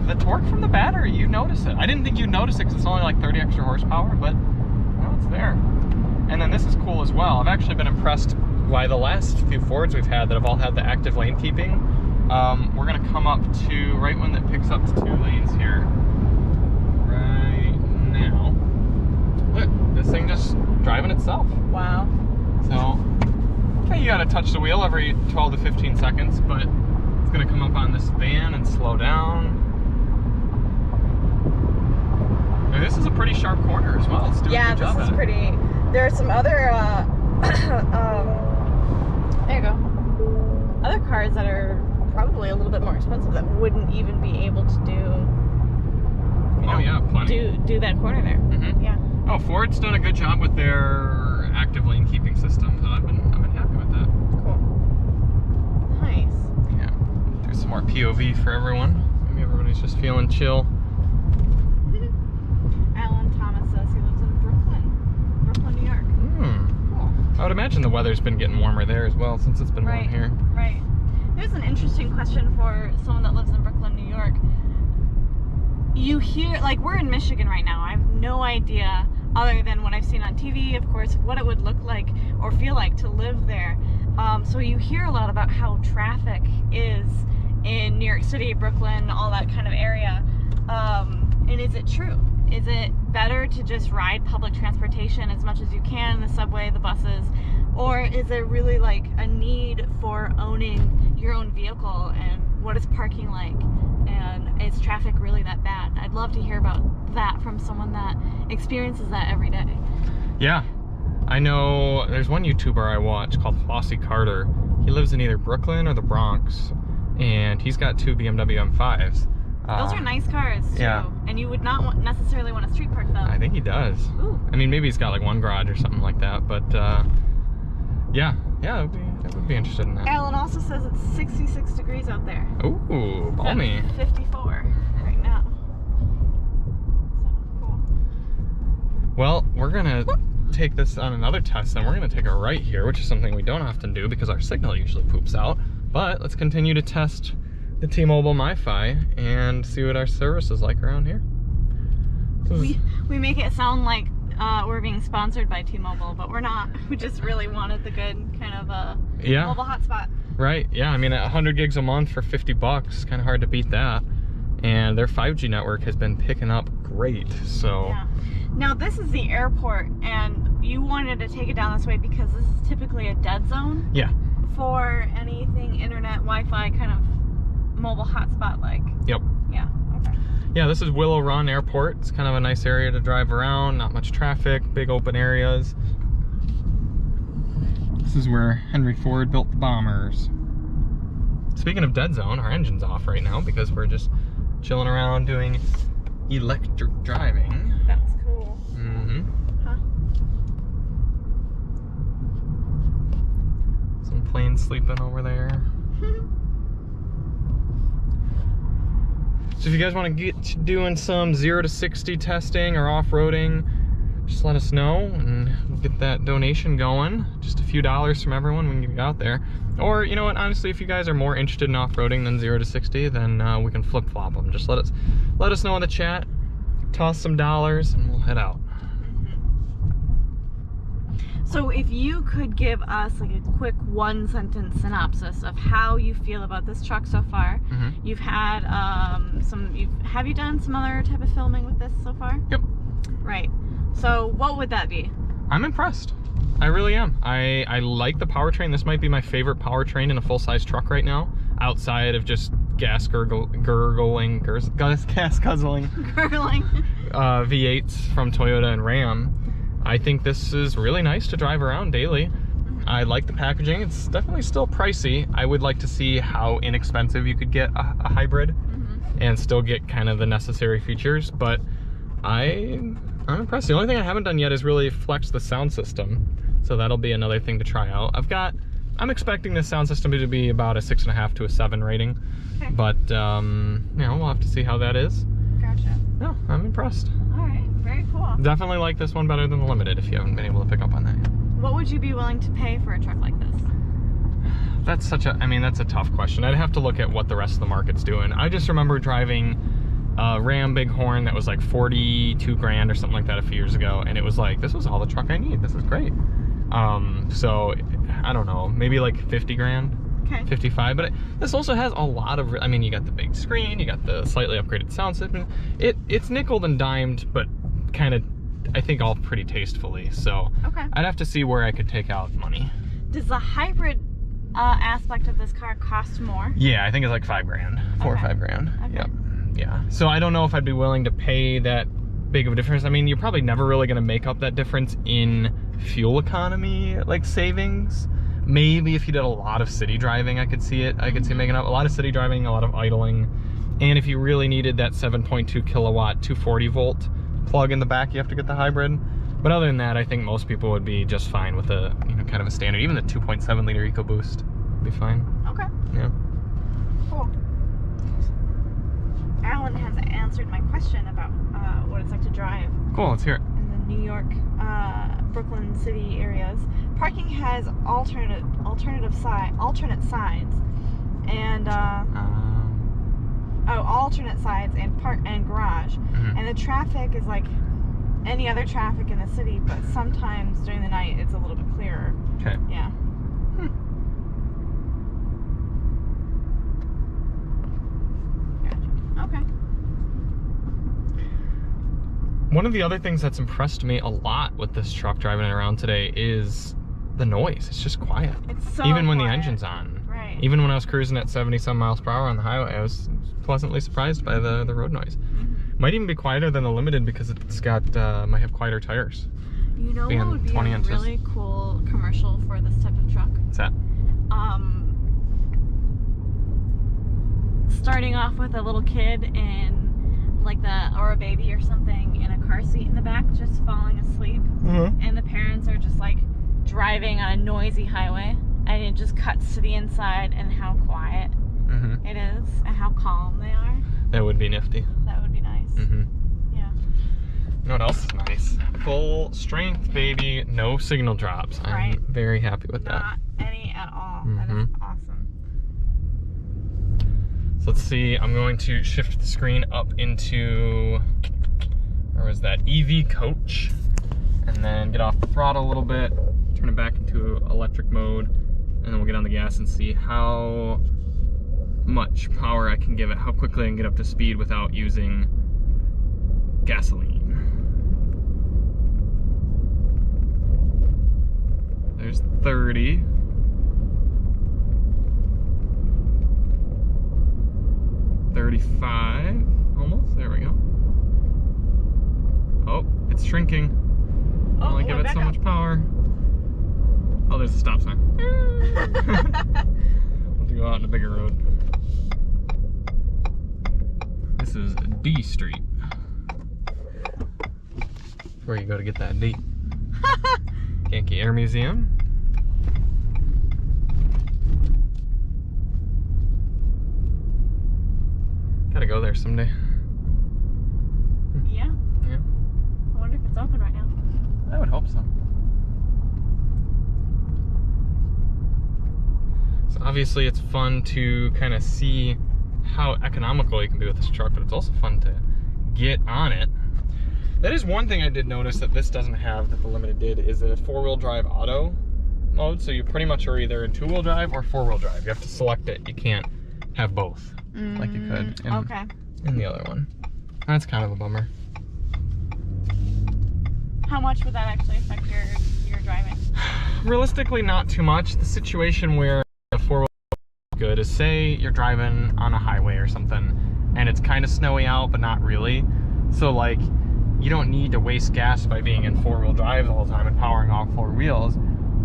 the torque from the battery, you notice it. I didn't think you'd notice it because it's only like 30 extra horsepower, but no, it's there. And then this is cool as well. I've actually been impressed by the last few Fords we've had that have all had the active lane keeping. We're gonna come up to right when it picks up to 2 lanes here. Right now. Look, this thing just driving itself. Wow. So, okay, you gotta touch the wheel every 12 to 15 seconds, but it's gonna come up on this van and slow down. And this is a pretty sharp corner as well. It's doing a good job. Yeah, this is pretty. There are some other, there you go. Other cars that are probably a little bit more expensive that wouldn't even be able to do, you know, yeah, plenty. do that corner there. Yeah. Oh, Ford's done a good job with their active lane keeping system, so I've been happy with that. Cool. Nice. Yeah. There's some more POV for everyone. Maybe everybody's just feeling chill. Alan Thomas says he lives in Brooklyn, New York. Cool. I would imagine the weather's been getting warmer there as well since it's been warm here. Right. Here's an interesting question for someone that lives in Brooklyn, New York. You hear, like, we're in Michigan right now. I have no idea, other than what I've seen on TV, of course, what it would look like or feel like to live there. So you hear a lot about how traffic is in New York City, Brooklyn, all that kind of area. And is it true? Is it better to just ride public transportation as much as you can, the subway, the buses? Or is there really like a need for owning your own vehicle, and what is parking like? And is traffic really that bad? I'd love to hear about that from someone that experiences that every day. Yeah. I know there's one YouTuber I watch called Flossie Carter. He lives in either Brooklyn or the Bronx. and he's got 2 BMW M5s. Those are nice cars too. Yeah. And you would not necessarily want to street park them. I think he does. Ooh. I mean, maybe he's got like one garage or something like that, but yeah, I would be interested in that. Alan also says it's 66 degrees out there. Ooh, balmy. 54 right now. So cool. Well, we're gonna take this on another test, and we're gonna take a right here, which is something we don't often do because our signal usually poops out. But let's continue to test the T-Mobile MiFi and see what our service is like around here. We make it sound like we're being sponsored by T-Mobile, but we're not. We just really wanted the good kind of mobile hotspot. Right, yeah, I mean at 100 gigs a month for 50 bucks, kind of hard to beat that. And their 5G network has been picking up great, so. Yeah. Now this is the airport, and you wanted to take it down this way because this is typically a dead zone. Yeah. For anything internet, Wi-Fi kind of mobile hotspot like. Yep. Yeah, okay. Yeah, this is Willow Run Airport. It's kind of a nice area to drive around, not much traffic, big open areas. This is where Henry Ford built the bombers. Speaking of dead zone, our engine's off right now because we're just chilling around doing electric driving. That's cool. Mm-hmm. Huh? Some planes sleeping over there. So if you guys want to get to doing some 0 to 60 testing or off-roading, just let us know and we'll get that donation going. Just a few dollars from everyone, we can get you out there. Or, you know what, honestly, if you guys are more interested in off-roading than 0 to 60, then we can flip-flop them. Just let us know in the chat, toss some dollars, and we'll head out. So if you could give us like a quick 1-sentence synopsis of how you feel about this truck so far. You've had have you done some other type of filming with this so far? Yep. Right. So what would that be? I'm impressed. I really am. I like the powertrain. This might be my favorite powertrain in a full-size truck right now, outside of just gas guzzling Gurgling. V8s from Toyota and Ram. I think this is really nice to drive around daily. I like the packaging. It's definitely still pricey. I would like to see how inexpensive you could get a hybrid and still get kind of the necessary features, but I'm impressed. The only thing I haven't done yet is really flex the sound system, so that'll be another thing to try out. I'm expecting this sound system to be about a 6.5 to a 7 rating, okay. But you know, we'll have to see how that is. Gotcha. No, I'm impressed. All right, very cool. Definitely like this one better than the Limited if you haven't been able to pick up on that yet. What would you be willing to pay for a truck like this? That's that's a tough question. I'd have to look at what the rest of the market's doing. I just remember driving a Ram Bighorn that was like 42 grand or something like that a few years ago, and it was like, this was all the truck I need. This is great. So I don't know, maybe like 50 grand. Okay. 55, but this also has a lot of, I mean, you got the big screen, you got the slightly upgraded sound system. It's nickeled and dimed, but kind of, I think, all pretty tastefully. So okay. I'd have to see where I could take out money. Does the hybrid aspect of this car cost more? Yeah, I think it's like 5 grand, 4 or 5 grand. Okay. Yep. Yeah. So I don't know if I'd be willing to pay that big of a difference. I mean, you're probably never really going to make up that difference in fuel economy, like savings. Maybe if you did a lot of city driving, I could see it. I could see making up a lot of city driving, a lot of idling. And if you really needed that 7.2 kilowatt, 240 volt plug in the back, you have to get the hybrid. But other than that, I think most people would be just fine with a, you know, kind of a standard. Even the 2.7 liter EcoBoost would be fine. Okay. Yeah. Cool. Alan has answered my question about what it's like to drive. Cool, let's hear it. In the New York, Brooklyn city areas. Parking has alternate sides, and alternate sides and garage, and the traffic is like any other traffic in the city, but sometimes during the night it's a little bit clearer. Okay. Yeah. Gotcha. Okay. One of the other things that's impressed me a lot with this truck driving it around today is the noise. It's just quiet. It's so even when the engine's on. Right. Even when I was cruising at 70-some miles per hour on the highway, I was pleasantly surprised by the road noise. Might even be quieter than the Limited because it's got might have quieter tires. You know what would be a really cool commercial for this type of truck? What's that? starting off with a little kid in like or a baby or something in a car seat in the back, just falling asleep, and the parents are just like driving on a noisy highway, and it just cuts to the inside and how quiet it is and how calm they are. That would be nifty. That would be nice. Yeah. You know what else is nice? Full strength, baby, no signal drops. Right. I'm very happy with that. Not any at all. That is awesome. So let's see, I'm going to shift the screen up into, where was that, EV coach, and then get off the throttle a little bit, turn it back into electric mode, and then we'll get on the gas and see how much power I can give it, how quickly I can get up to speed without using gasoline. There's 30. Almost. There we go. Oh, it's shrinking. Only give it so much power. Oh, there's a stop sign. We'll have to go out on a bigger road. This is D Street. Where you go to get that D. Yankee Air Museum. Gotta go there someday. Yeah? Yeah. I wonder if it's open right now. I would hope so. So obviously it's fun to kind of see how economical you can be with this truck, but it's also fun to get on it. That is one thing I did notice that this doesn't have that the Limited did, is a 4-wheel drive auto mode. So you pretty much are either in 2-wheel drive or 4-wheel drive. You have to select it. You can't have both like you could in the other one. That's kind of a bummer. How much would that actually affect your driving? Realistically, not too much. The situation where a 4-wheel is good is, say you're driving on a highway or something and it's kind of snowy out but not really, so like you don't need to waste gas by being in 4-wheel drive the whole time and powering all 4 wheels,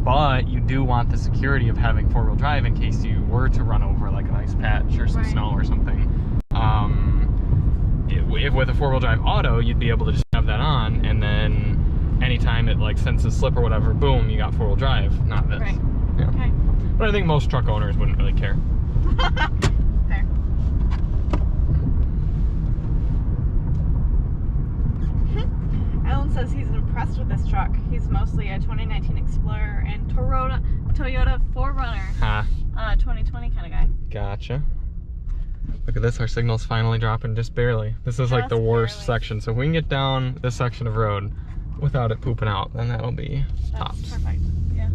but you do want the security of having 4-wheel drive in case you were to run over like an ice patch or some snow or something. If with a 4-wheel drive auto, you'd be able to just have that on, and then anytime it like senses slip or whatever, boom, you got 4-wheel drive, not this. Right. Yeah. Okay. But I think most truck owners wouldn't really care. Fair. Alan says he's impressed with this truck. He's mostly a 2019 Explorer and Toyota 4Runner 2020 kind of guy. Gotcha. Look at this, our signal's finally dropping just barely. This is like the worst section, so if we can get down this section of road without it pooping out, then that'll be tops. Perfect, yeah.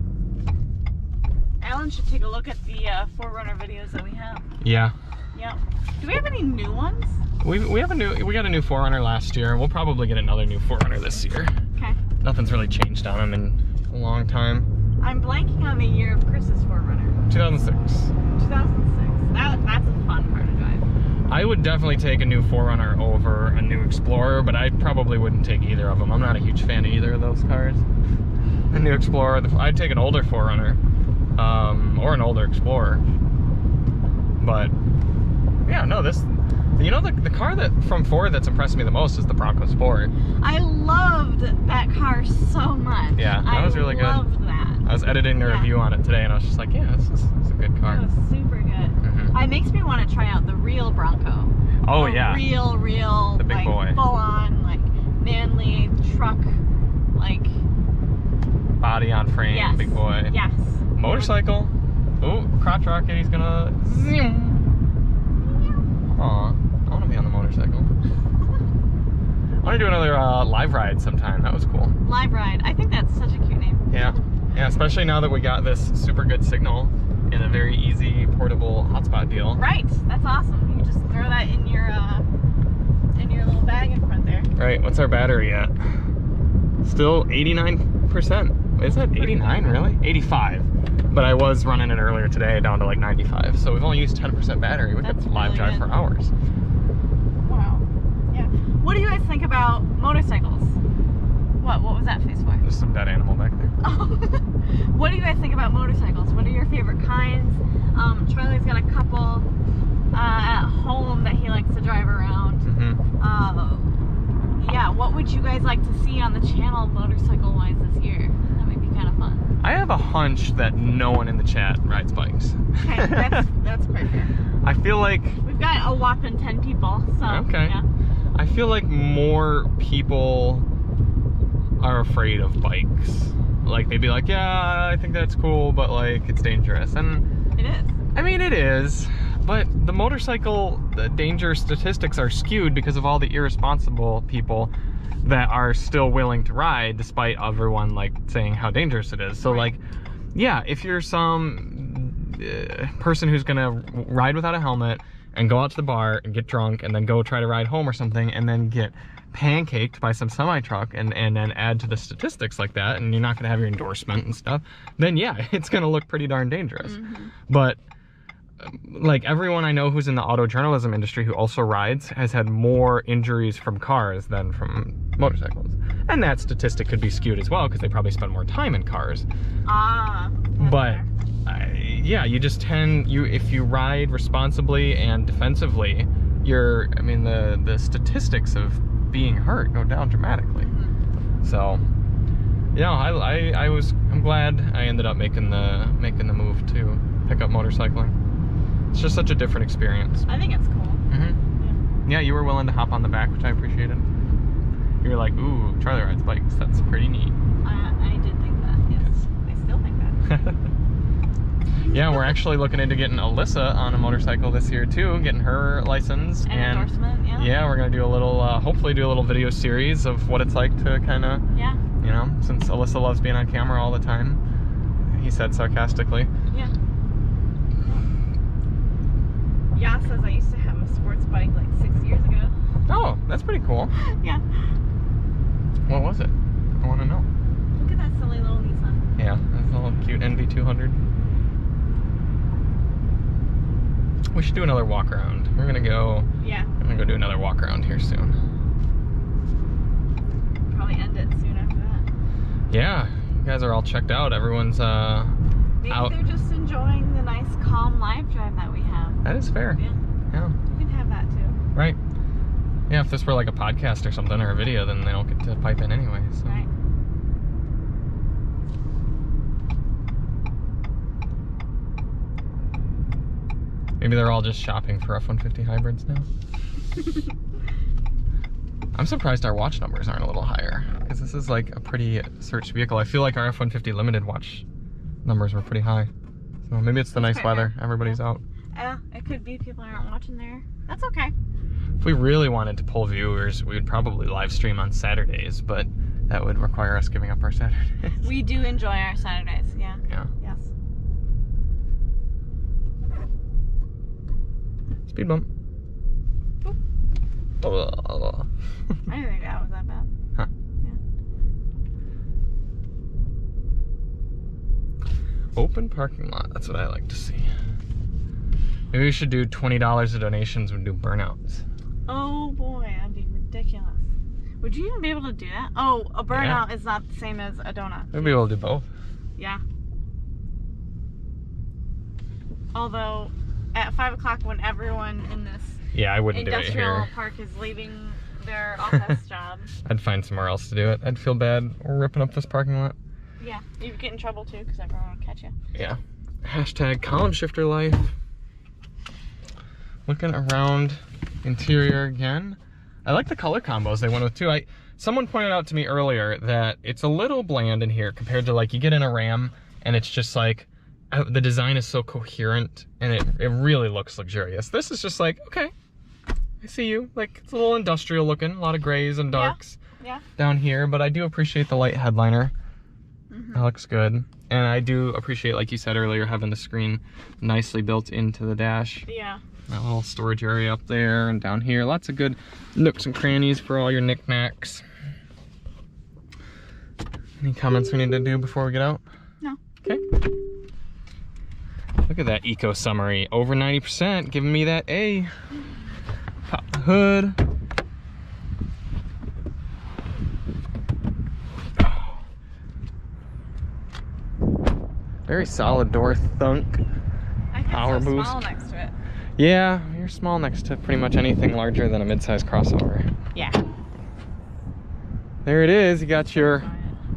Alan should take a look at the 4Runner videos that we have. Yeah. Yeah. Do we have any new ones? We got a new 4Runner last year. We'll probably get another new 4Runner this year. Okay. Nothing's really changed on them in a long time. I'm blanking on the year of Chris's 4Runner. 2006. 2006. That's a fun car to drive. I would definitely take a new 4Runner over a new Explorer, but I probably wouldn't take either of them. I'm not a huge fan of either of those cars. The new Explorer, I'd take an older 4Runner, or an older Explorer. But yeah, no, you know, the car from Ford that's impressed me the most is the Bronco Sport. I loved that car so much. Yeah, that was really good. I loved that. I was editing the review on it today, and I was just like, yeah, this is a good car. That was super good. It makes me want to try out the real Bronco. Oh, yeah. Real, the big like, boy. Full-on, like, manly truck, like... Body on frame, yes. Big boy. Yes. Motorcycle. Oh, crotch rocket, he's gonna zoom. Aw, I want to be on the motorcycle. I want to do another live ride sometime. That was cool. Live ride. I think that's such a cute name. Yeah. Yeah, especially now that we got this super good signal in a very easy portable hotspot deal. Right. That's awesome. You just throw that in your little bag in front there. Right. What's our battery at? Still 89%. Is that 89 really? 85. But I was running it earlier today down to like 95. So we've only used 10% battery. We could live drive for hours. Wow. Yeah. What do you guys think about motorcycles? What was that face for? There's some dead animal back there. What do you guys think about motorcycles? What are your favorite kinds? Charlie's got a couple. at home that he likes to drive around. Yeah, what would you guys like to see on the channel motorcycle-wise this year? That might be kind of fun. I have a hunch that no one in the chat rides bikes. Okay, that's quite fair. I feel like... We've got a whopping 10 people, so okay. Yeah. I feel like more people are afraid of bikes. Like, they'd be like, yeah, I think that's cool, but like, it's dangerous. And It is. I mean, it is. But the motorcycle danger statistics are skewed because of all the irresponsible people that are still willing to ride despite everyone like saying how dangerous it is. So like, yeah, if you're some person who's gonna ride without a helmet and go out to the bar and get drunk and then go try to ride home or something and then get pancaked by some semi-truck and then add to the statistics like that, and you're not gonna have your endorsement and stuff, then yeah, it's gonna look pretty darn dangerous. But like, everyone I know who's in the auto journalism industry who also rides has had more injuries from cars than from motorcycles. And that statistic could be skewed as well because they probably spend more time in cars. But yeah, you just tend, if you ride responsibly and defensively, I mean, the statistics of being hurt go down dramatically. So yeah, I'm glad I ended up making the move to pick up motorcycling. It's just such a different experience. I think it's cool. Yeah, you were willing to hop on the back, which I appreciated. You were like, ooh, Charlie rides bikes. That's pretty neat. I did think that, yes. I still think that. Yeah, we're actually looking into getting Alissa on a motorcycle this year too, getting her license. And endorsement, yeah. Yeah, we're going to do a little, hopefully do a little video series of what it's like to kind of, you know, since Alissa loves being on camera all the time, he said sarcastically. Yeah. Yeah, says I used to have a sports bike like 6 years ago. Oh, that's pretty cool. Yeah. What was it? I want to know. Look at that silly little Nissan. Yeah, that's a little cute NV200. We should do another walk around. We're gonna go. Yeah. I'm gonna go do another walk around here soon. Probably end it soon after that. Yeah, you guys are all checked out. Everyone's Maybe out. They're just enjoying the nice, calm live drive that we have. That is fair. Yeah. Yeah. You can have that too. Right. Yeah, if this were like a podcast or something or a video, then they don't get to pipe in anyway. So. Right. Maybe they're all just shopping for F-150 hybrids now. I'm surprised our watch numbers aren't a little higher, because this is like a pretty searched vehicle. I feel like our F-150 Limited watch numbers were pretty high. So maybe it's the nice weather. Everybody's out. Yeah, it could be people aren't watching there. That's okay. If we really wanted to pull viewers, we would probably live stream on Saturdays, but that would require us giving up our Saturdays. We do enjoy our Saturdays, yeah. Yeah. Yes. Speed bump. Oh. I didn't think that was that bad. Huh. Yeah. Open parking lot, that's what I like to see. Maybe we should do $20 of donations and do burnouts. Oh boy, that'd be ridiculous. Would you even be able to do that? Oh, a burnout is not the same as a donut. We'd be able to do both. Yeah. Although, at 5 o'clock when everyone in this I wouldn't do it industrial here. park is leaving their office job. I'd find somewhere else to do it. I'd feel bad ripping up this parking lot. Yeah, you'd get in trouble too because everyone would catch you. Yeah. Hashtag column shifter life. Looking around interior again. I like the color combos they went with too. Someone pointed out to me earlier that it's a little bland in here compared to like you get in a Ram and it's just like the design is so coherent and it really looks luxurious. This is just like, okay, I see you. Like, it's a little industrial looking, a lot of grays and darks down here, but I do appreciate the light headliner. That looks good. And I do appreciate, like you said earlier, having the screen nicely built into the dash. Yeah. That little storage area up there and down here. Lots of good nooks and crannies for all your knickknacks. Any comments we need to do before we get out? No. Okay. Look at that eco summary. Over 90%, giving me that A. Pop the hood. Very solid door thunk. I can PowerBoost. smile next to it. Yeah, you're small next to pretty much anything larger than a mid-size crossover. Yeah. There it is. You got your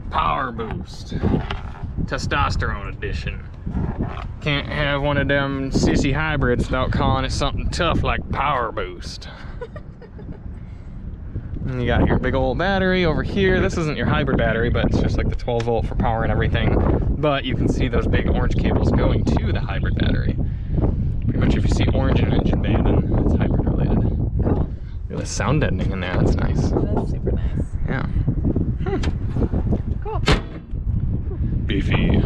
PowerBoost Testosterone Edition. Can't have one of them sissy hybrids without calling it something tough like PowerBoost. And you got your big old battery over here. This isn't your hybrid battery, but it's just like the 12 volt for power and everything. But you can see those big orange cables going to the hybrid battery. Pretty much if you see orange in an engine bay, then it's hybrid related. Cool. Look at the sound deadening in there. That's nice. That's super nice. Yeah. Cool. Beefy.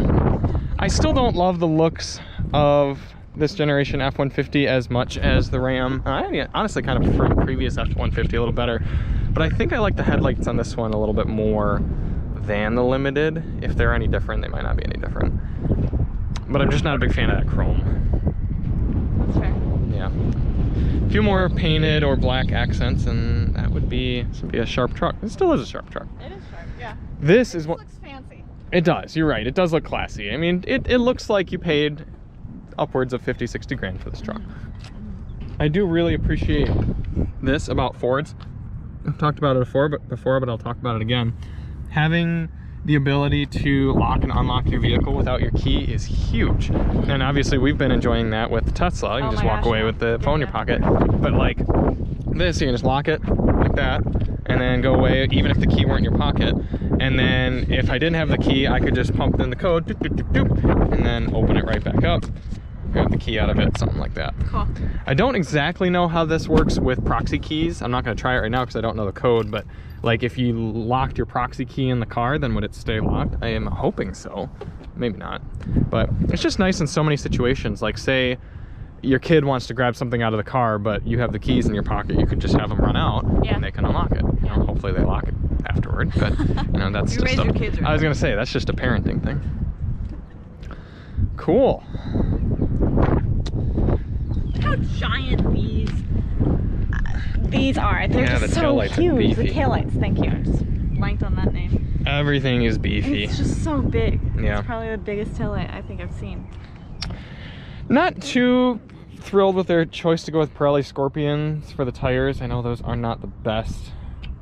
I still don't love the looks of this generation F-150 as much as the Ram. I honestly kind of prefer the previous F-150 a little better, but I think I like the headlights on this one a little bit more than the Limited. If they're any different, they might not be any different. But I'm just not a big fan of that chrome. That's fair. Yeah. A few more painted or black accents and that would be a sharp truck. It still is a sharp truck. It is sharp, yeah. This is what looks fancy. It does, you're right. It does look classy. I mean, it looks like you paid upwards of 50, 60 grand for this truck. I do really appreciate this about Fords. I've talked about it before, but I'll talk about it again. Having the ability to lock and unlock your vehicle without your key is huge. And obviously we've been enjoying that with the Tesla. You can just walk away with the phone in your pocket. But like this, you can just lock it like that and then go away even if the key weren't in your pocket. And then if I didn't have the key, I could just pump in the code, doop, doop, doop, doop, and then open it right back up, grab the key out of it, something like that. Cool. I don't exactly know how this works with proxy keys. I'm not gonna try it right now because I don't know the code, but like if you locked your proxy key in the car, then would it stay locked? I am hoping so, maybe not. But it's just nice in so many situations. Like say your kid wants to grab something out of the car, but you have the keys in your pocket, you could just have them run out and they can unlock it. You know, hopefully they lock it afterward, but you know, that's just your kids right. I was gonna say, that's just a parenting thing. Cool. Look how giant these are. They're Yeah, just the so taillights are huge. beefy. The taillights, thank you. I just blanked on that name. Everything is beefy. It's just so big. Yeah. It's probably the biggest taillight I think I've seen. Not too thrilled with their choice to go with Pirelli Scorpions for the tires. I know those are not the best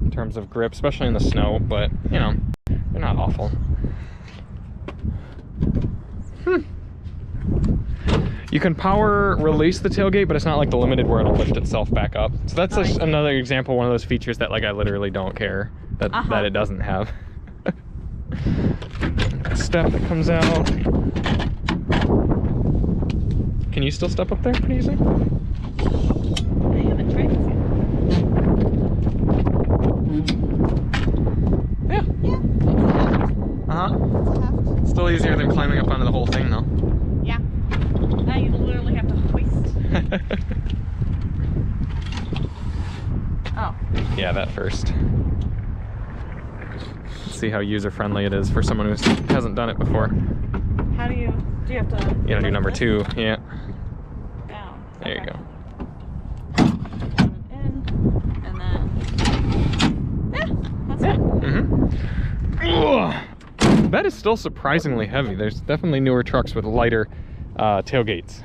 in terms of grip, especially in the snow, but you know, they're not awful. You can power release the tailgate, but it's not like the Limited where it'll lift itself back up. So that's another example, one of those features that like I literally don't care that, that it doesn't have. Step that comes out. Can you still step up there pretty easily? I haven't tried this yet. Yeah. Still easier than climbing up onto the whole thing though. Yeah. Now you literally have to hoist. Oh. Yeah, that first. Let's see how user-friendly it is for someone who hasn't done it before. How do you have to... You gotta do number 2, yeah. Down. There you go. In, and then... Yeah, that's it. That is still surprisingly heavy. There's definitely newer trucks with lighter tailgates.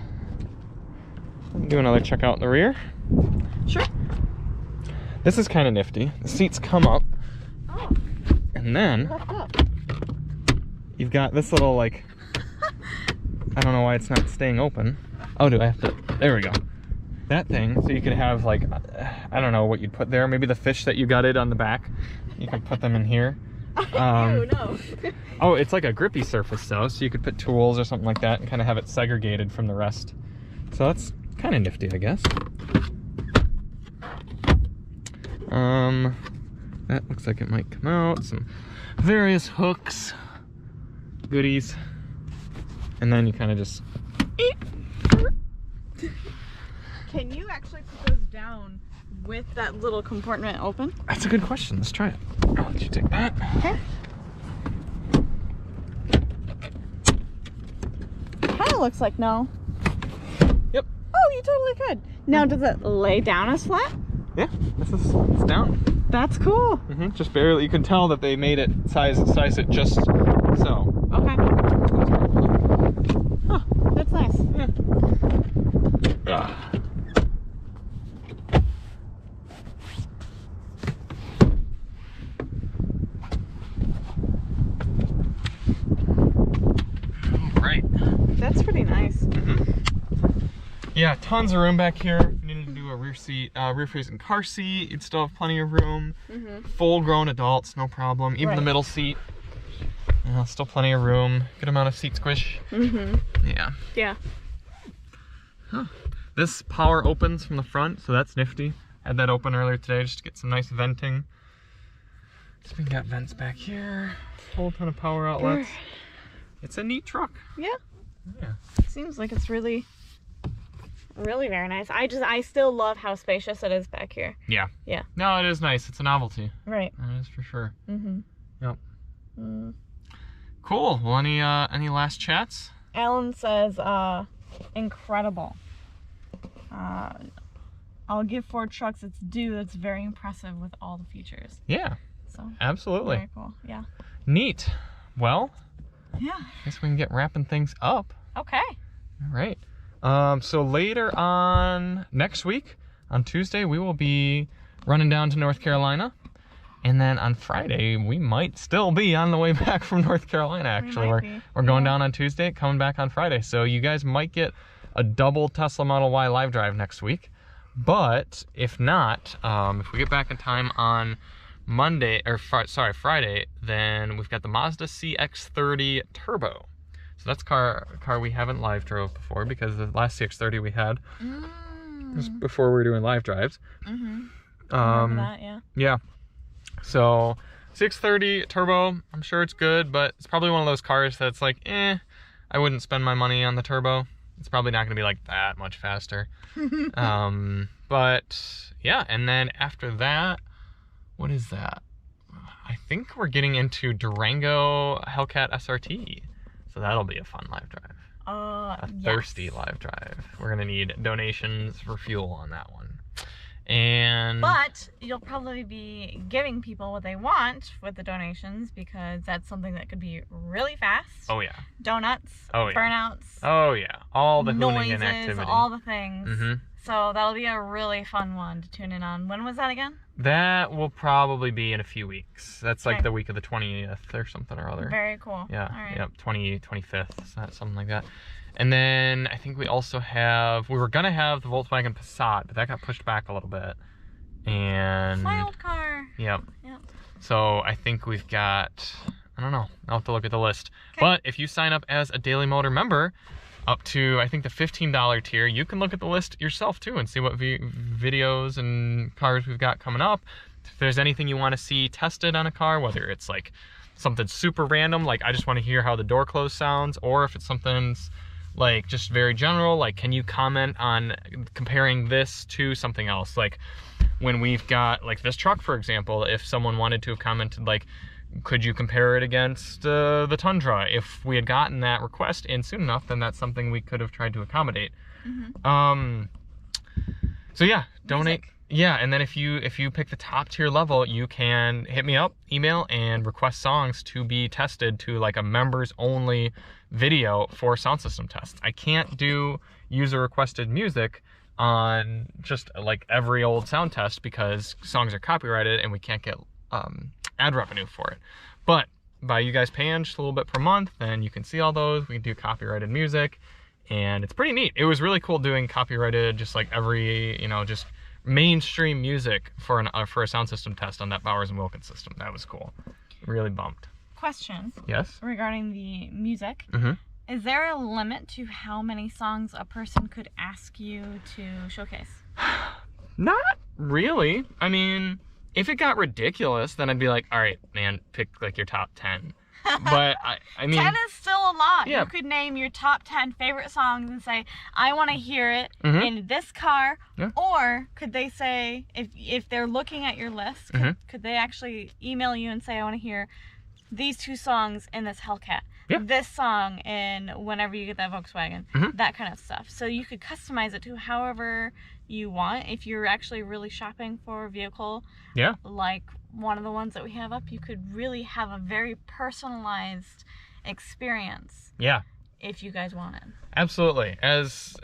Do another check out in the rear. Sure. This is kind of nifty. The seats come up. Oh. And then you've got this little like, I don't know why it's not staying open. Oh, do I have to, there we go. That thing, so you could have like, I don't know what you'd put there. Maybe the fish that you gutted on the back. You could put them in here. Ew, no. Oh, it's like a grippy surface though, so you could put tools or something like that and kind of have it segregated from the rest. So that's kind of nifty, I guess. That looks like it might come out. Some various hooks, goodies, and then you kind of just... Can you actually put those down with that little compartment open? That's a good question. Let's try it. I'll let you take that. Okay. Kind of looks like no. Yep. Oh, you totally could. Now, does it lay down as flat? Yeah, it's down. That's cool. Just barely. You can tell that they made it size it just so. Okay. Huh. That's nice. Yeah. Yeah, tons of room back here. If you needed to do a rear facing car seat, you'd still have plenty of room. Full grown adults, no problem. Even the middle seat, still plenty of room. Good amount of seat squish. Yeah. Yeah. Huh. This power opens from the front, so that's nifty. Had that open earlier today just to get some nice venting. So we got vents back here. Whole ton of power outlets. It's a neat truck. Yeah. Yeah. Seems like it's really very nice. I still love how spacious it is back here. Yeah. Yeah. No, it is nice. It's a novelty. Right. That is for sure. Yep. Mm. Cool. Well, any last chats? Alan says, incredible. I'll give Ford trucks its due. That's very impressive with all the features. Yeah. So absolutely. Very cool. Yeah. Neat. Well, yeah. I guess we can get wrapping things up. Okay. All right. So later on next week, on Tuesday, we will be running down to North Carolina. And then on Friday, we might still be on the way back from North Carolina, actually. We're going down on Tuesday, coming back on Friday. So you guys might get a double Tesla Model Y live drive next week. But if not, if we get back in time on Friday, then we've got the Mazda CX-30 Turbo. So that's a car we haven't live drove before, because the last CX-30 we had was before we were doing live drives. Remember that, yeah. Yeah. So CX-30 Turbo, I'm sure it's good, but it's probably one of those cars that's like, I wouldn't spend my money on the turbo. It's probably not gonna be like that much faster. But yeah, and then after that, what is that? I think we're getting into Durango Hellcat SRT. So that'll be a fun live drive. A thirsty live drive. We're gonna need donations for fuel on that one. But you'll probably be giving people what they want with the donations, because that's something that could be really fast. Oh yeah. Donuts. Oh yeah. Burnouts. Oh yeah. All the noises, hoonigan activity. all the things. So that'll be a really fun one to tune in on. When was that again? That will probably be in a few weeks. That's like the week of the 20th or something or other. Very cool. Yeah. All right. Yep. 25th, something like that. And then I think we also have, we were gonna have the Volkswagen Passat, but that got pushed back a little bit. And my old car. Yep. So I think we've got, I don't know, I'll have to look at the list. But if you sign up as a Daily Motor member, up to I think the $15 tier, you can look at the list yourself too and see what videos and cars we've got coming up. If there's anything you want to see tested on a car, whether it's like something super random, like I just want to hear how the door close sounds, or if it's something's like just very general, like can you comment on comparing this to something else? Like when we've got like this truck, for example, if someone wanted to have commented like, could you compare it against the Tundra? If we had gotten that request in soon enough, then that's something we could have tried to accommodate. So yeah, donate. Yeah, and then if you pick the top tier level, you can hit me up, email, and request songs to be tested to like a members only video for sound system tests. I can't do user requested music on just like every old sound test because songs are copyrighted and we can't get ad revenue for it. But by you guys paying just a little bit per month, then you can see all those. We can do copyrighted music, and it's pretty neat. It was really cool doing copyrighted, just like every, you know, just mainstream music for a sound system test on that Bowers & Wilkins system. That was cool. Really bumped. Question. Yes? Regarding the music. Is there a limit to how many songs a person could ask you to showcase? Not really. I mean, if it got ridiculous, then I'd be like, all right, man, pick like your top 10. But I mean, 10 is still a lot. Yeah. You could name your top 10 favorite songs and say, I want to hear it in this car. Yeah. Or could they say, if they're looking at your list, could they actually email you and say, I want to hear these 2 songs in this Hellcat, this song in whenever you get that Volkswagen, that kind of stuff. So you could customize it to however you want. If you're actually really shopping for a vehicle, like one of the ones that we have up, you could really have a very personalized experience. Yeah. If you guys want it. Absolutely. As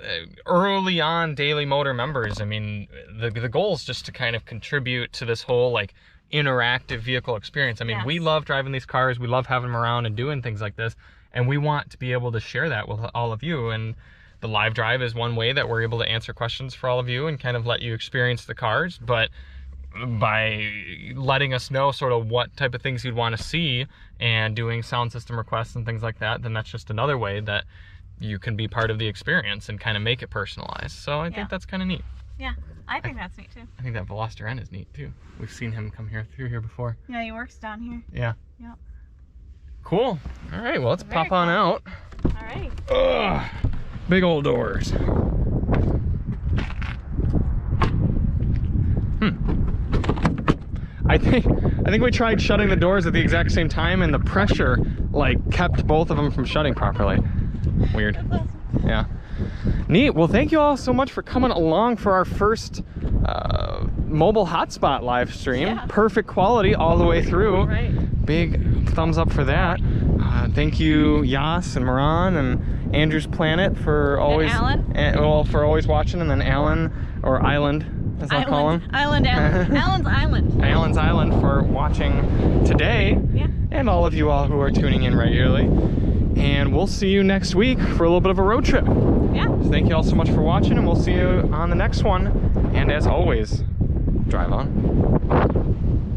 early on Daily Motor members, I mean, the goal is just to kind of contribute to this whole like interactive vehicle experience. I mean, we love driving these cars. We love having them around and doing things like this. And we want to be able to share that with all of you. And the live drive is one way that we're able to answer questions for all of you and kind of let you experience the cars, but by letting us know sort of what type of things you'd want to see and doing sound system requests and things like that, then that's just another way that you can be part of the experience and kind of make it personalized. So I think that's kind of neat. Yeah, I think that's neat too. I think that Veloster N is neat too. We've seen him come through here before. Yeah, he works down here. Yeah. Yep. Cool. All right, well, let's pop on out. All right. Ugh, big old doors. I think we tried shutting the doors at the exact same time, and the pressure like kept both of them from shutting properly. Weird. That's awesome. Yeah. Neat. Well, thank you all so much for coming along for our first Mobile Hotspot live stream. Yeah. Perfect quality all the way through. Right. Big thumbs up for that. Thank you, Yas and Moran and Andrew's Planet for always, for always watching, and then Alan or Island, as I call him. Alan's Island. Alan's Island for watching today. Yeah. And all of you all who are tuning in regularly. And we'll see you next week for a little bit of a road trip. Yeah. So thank you all so much for watching, and we'll see you on the next one. And as always, drive on.